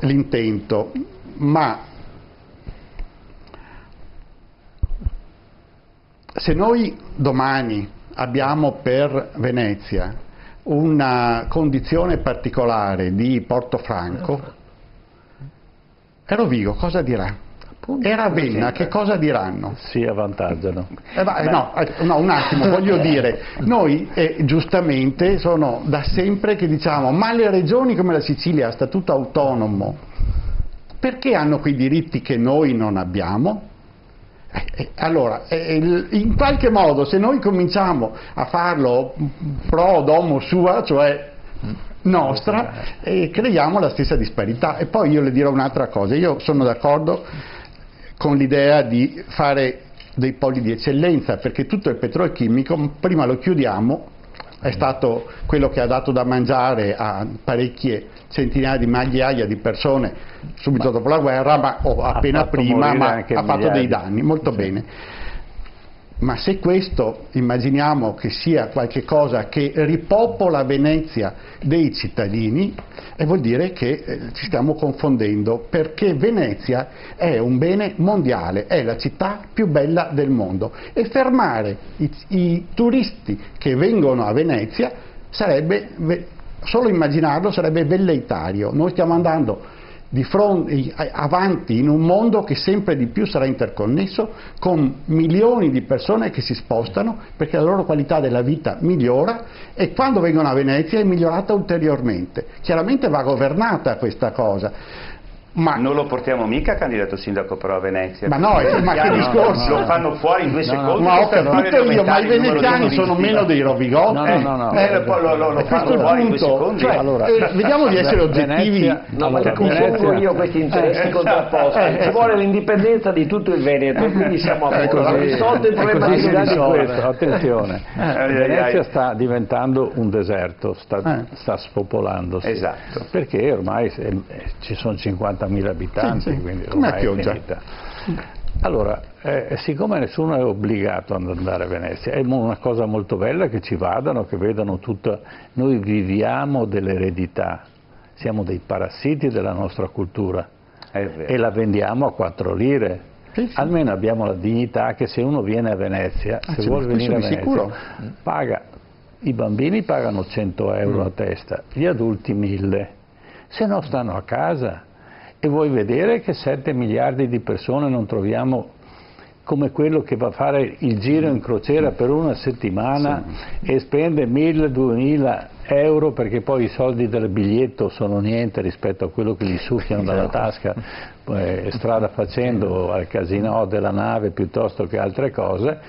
l'intento, ma se noi domani abbiamo per Venezia una condizione particolare di Portofranco, e Rovigo cosa dirà? E Ravenna che cosa diranno? Si avvantaggiano. No, un attimo, voglio dire, noi giustamente sono da sempre che diciamo, ma le regioni come la Sicilia a statuto autonomo, perché hanno quei diritti che noi non abbiamo? Allora, in qualche modo, se noi cominciamo a farlo pro domo sua, cioè nostra, creiamo la stessa disparità. E poi io le dirò un'altra cosa, io sono d'accordo con l'idea di fare dei poli di eccellenza, perché tutto il petrolchimico prima lo chiudiamo, è stato quello che ha dato da mangiare a parecchie centinaia di migliaia di persone subito dopo la guerra, ma appena prima, ma ha fatto dei danni, molto bene. Ma se questo immaginiamo che sia qualche cosa che ripopola Venezia dei cittadini, vuol dire che ci stiamo confondendo, perché Venezia è un bene mondiale, è la città più bella del mondo, e fermare i turisti che vengono a Venezia sarebbe, solo immaginarlo sarebbe velleitario. Noi stiamo andando avanti in un mondo che sempre di più sarà interconnesso, con milioni di persone che si spostano perché la loro qualità della vita migliora, e quando vengono a Venezia è migliorata ulteriormente. Chiaramente va governata questa cosa. Ma non lo portiamo mica candidato sindaco però a Venezia. Ma no, ma che discorso? Lo fanno fuori in 2 secondi. Ma ho capito io, ma i veneziani sono meno dei Rovigotti. Lo fanno fuori in 2 secondi. Cioè, vediamo di essere oggettivi. Ma confongo io questi interessi contrapposti. Ci vuole l'indipendenza di tutto il Veneto, quindi siamo a posto. Risolto il problema di questo. Attenzione, Venezia sta diventando un deserto, sta spopolandosi. Esatto. Perché ormai ci sono 50.000 abitanti, sì. quindi Come a ormai è Chioggia. finita. Allora, siccome nessuno è obbligato ad andare a Venezia, è una cosa molto bella che ci vadano, che vedano tutta. Noi viviamo dell'eredità, siamo dei parassiti della nostra cultura e la vendiamo a 4 lire. Sì. Almeno abbiamo la dignità che se uno viene a Venezia, se vuole venire a Venezia, paga. I bambini pagano 100 euro a testa, gli adulti 1000, se no stanno a casa. E vuoi vedere che 7 miliardi di persone non troviamo come quello che va a fare il giro in crociera per una settimana e spende 1.000-2.000 euro perché poi i soldi del biglietto sono niente rispetto a quello che gli succhiano dalla tasca strada facendo al casinò della nave piuttosto che altre cose,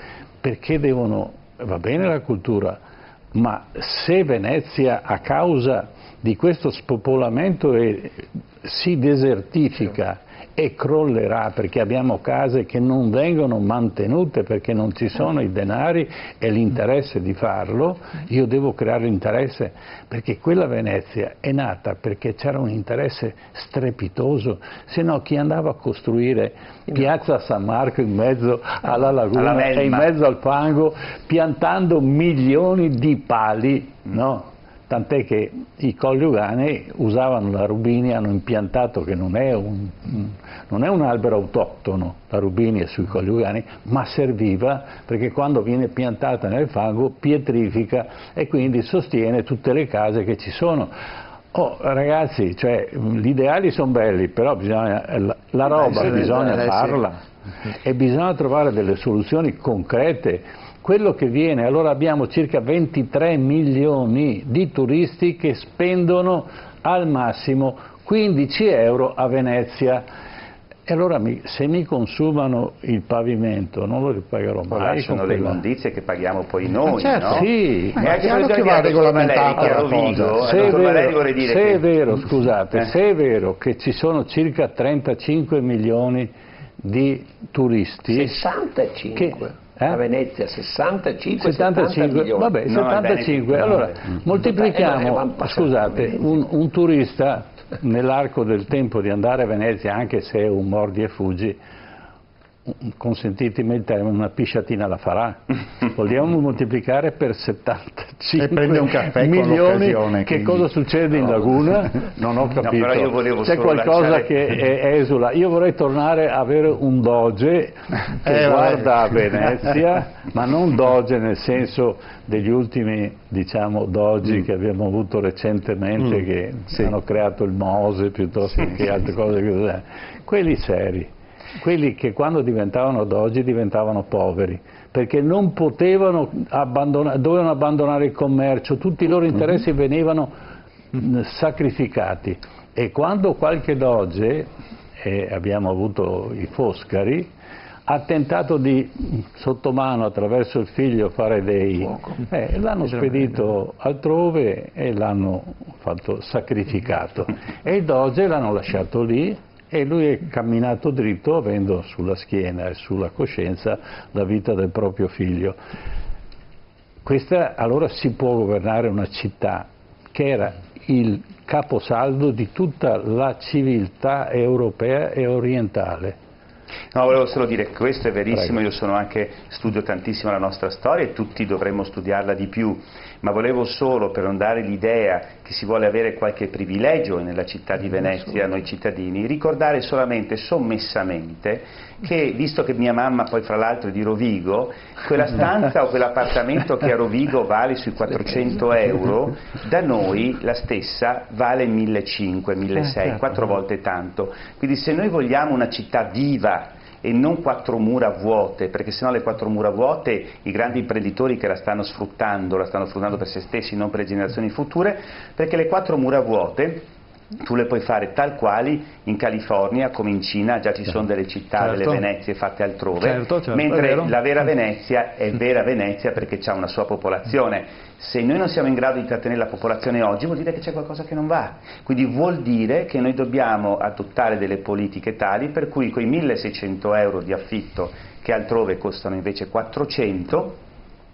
perché devono, va bene la cultura, ma se Venezia a causa di questo spopolamento si desertifica e crollerà perché abbiamo case che non vengono mantenute perché non ci sono i denari e l'interesse di farlo, io devo creare l'interesse, perché quella Venezia è nata perché c'era un interesse strepitoso, se no chi andava a costruire Piazza San Marco in mezzo alla laguna e in mezzo al fango piantando milioni di pali, no? Tant'è che i coniugani usavano la Rubini, hanno impiantato che non è un albero autoctono, la Rubini è sui coniugani, ma serviva perché quando viene piantata nel fango pietrifica e quindi sostiene tutte le case che ci sono. Oh ragazzi, cioè, gli ideali sono belli, però la roba bisogna farla e bisogna trovare delle soluzioni concrete. Quello che viene, allora abbiamo circa 23 milioni di turisti che spendono al massimo 15 euro a Venezia. E allora se mi consumano il pavimento non lo ripagherò mai. Sono le immondizie che paghiamo poi noi, certo, no? Sì, ma è chiaro che va regolamentata la cosa. Se è vero, scusate, se è vero che ci sono circa 35 milioni di turisti, 65 a Venezia 65 milioni. Vabbè, 75, allora moltiplichiamo, scusate, un turista nell'arco del tempo di andare a Venezia, anche se è un mordi e fuggi, consentitemi il termine, una pisciatina la farà. Vogliamo moltiplicare per 75 e prende un caffè milioni, con che quindi. cosa succede in laguna? Non ho capito. No, però io volevo c'è qualcosa lanciare... che esula. Io vorrei tornare a avere un doge che guarda a Venezia, ma non doge nel senso degli ultimi, diciamo, dogi che abbiamo avuto recentemente, che hanno creato il Mose piuttosto che altre cose, quelli seri. Quelli che quando diventavano dogi diventavano poveri, perché non potevano dovevano abbandonare il commercio, tutti i loro interessi venivano sacrificati. E quando qualche doge, abbiamo avuto i Foscari, ha tentato di sottomano attraverso il figlio fare l'hanno spedito altrove e l'hanno fatto sacrificato, e il doge l'hanno lasciato lì. E lui è camminato dritto avendo sulla schiena e sulla coscienza la vita del proprio figlio. Questa allora si può governare una città che era il caposaldo di tutta la civiltà europea e orientale. No, volevo solo dire che questo è verissimo. Prego. Studio tantissimo la nostra storia e tutti dovremmo studiarla di più, ma volevo solo, per non dare l'idea che si vuole avere qualche privilegio nella città di Venezia, noi cittadini, ricordare solamente sommessamente che, visto che mia mamma poi fra l'altro è di Rovigo, quella stanza o quell'appartamento che a Rovigo vale sui 400 euro, da noi la stessa vale 1.500, 1.600, 4 volte tanto. Quindi se noi vogliamo una città viva e non 4 mura vuote, perché sennò le 4 mura vuote i grandi imprenditori che la stanno sfruttando per se stessi, non per le generazioni future, perché le 4 mura vuote tu le puoi fare tal quali in California come in Cina, già ci sono delle città, delle Venezie fatte altrove, certo, mentre la vera Venezia è vera Venezia perché ha una sua popolazione. Se noi non siamo in grado di trattenere la popolazione oggi vuol dire che c'è qualcosa che non va, quindi vuol dire che noi dobbiamo adottare delle politiche tali per cui quei 1.600 euro di affitto che altrove costano invece 400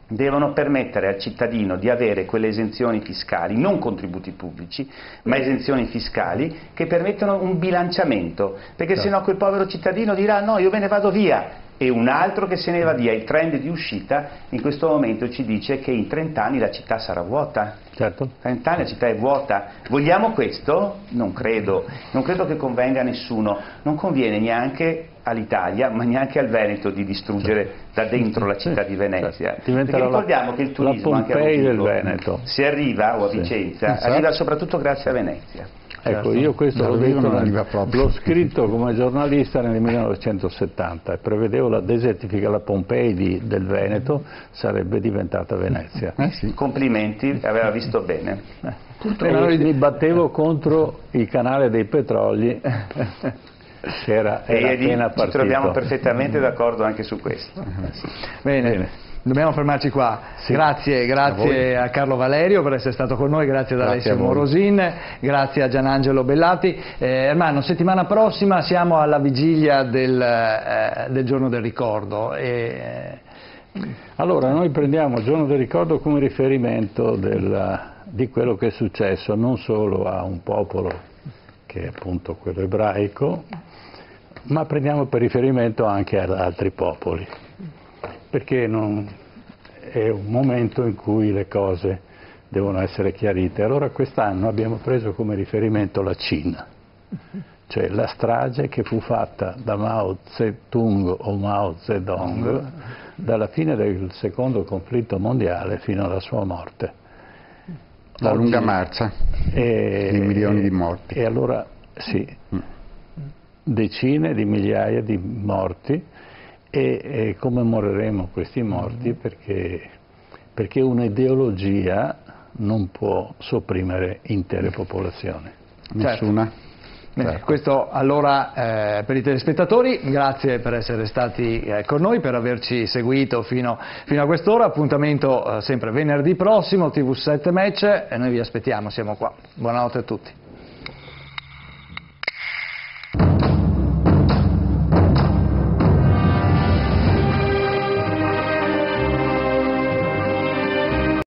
devono permettere al cittadino di avere quelle esenzioni fiscali, non contributi pubblici, ma esenzioni fiscali che permettono un bilanciamento, perché sennò quel povero cittadino dirà no, io me ne vado via, e un altro che se ne va via. Il trend di uscita in questo momento ci dice che in 30 anni la città sarà vuota. Certo. 30 anni la città è vuota. Vogliamo questo? Non credo che convenga a nessuno, non conviene neanche all'Italia, ma neanche al Veneto di distruggere da dentro la città di Venezia. Perché ricordiamo che il turismo la anche a Pompei del Rovigo, Veneto, se arriva, o a Vicenza, arriva soprattutto grazie a Venezia. Ecco, io questo l'ho scritto come giornalista nel 1970 e prevedevo la Pompei del Veneto sarebbe diventata Venezia. Sì. Complimenti, aveva visto bene. Mi battevo contro il canale dei petroli. Era appena partito. Ci troviamo perfettamente d'accordo anche su questo. Bene. Dobbiamo fermarci qua. Sì. Grazie a Carlo Valerio per essere stato con noi, grazie ad Alessio Morosin, grazie a Gianangelo Bellati. Ermanno, settimana prossima siamo alla vigilia del giorno del ricordo. Allora, noi prendiamo il giorno del ricordo come riferimento di quello che è successo non solo a un popolo che è appunto quello ebraico, ma prendiamo per riferimento anche ad altri popoli. Perché è un momento in cui le cose devono essere chiarite. Allora quest'anno abbiamo preso come riferimento la Cina, cioè la strage che fu fatta da Mao Zedong o Mao Zedong dalla fine del secondo conflitto mondiale fino alla sua morte. La lunga marcia di milioni di morti. E allora sì, decine di migliaia di morti. E commemoreremo questi morti perché un'ideologia non può sopprimere intere popolazioni. Nessuna. Bene, questo allora per i telespettatori, grazie per essere stati con noi, per averci seguito fino a quest'ora. Appuntamento sempre venerdì prossimo, TV7 Match, e noi vi aspettiamo, siamo qua. Buonanotte a tutti.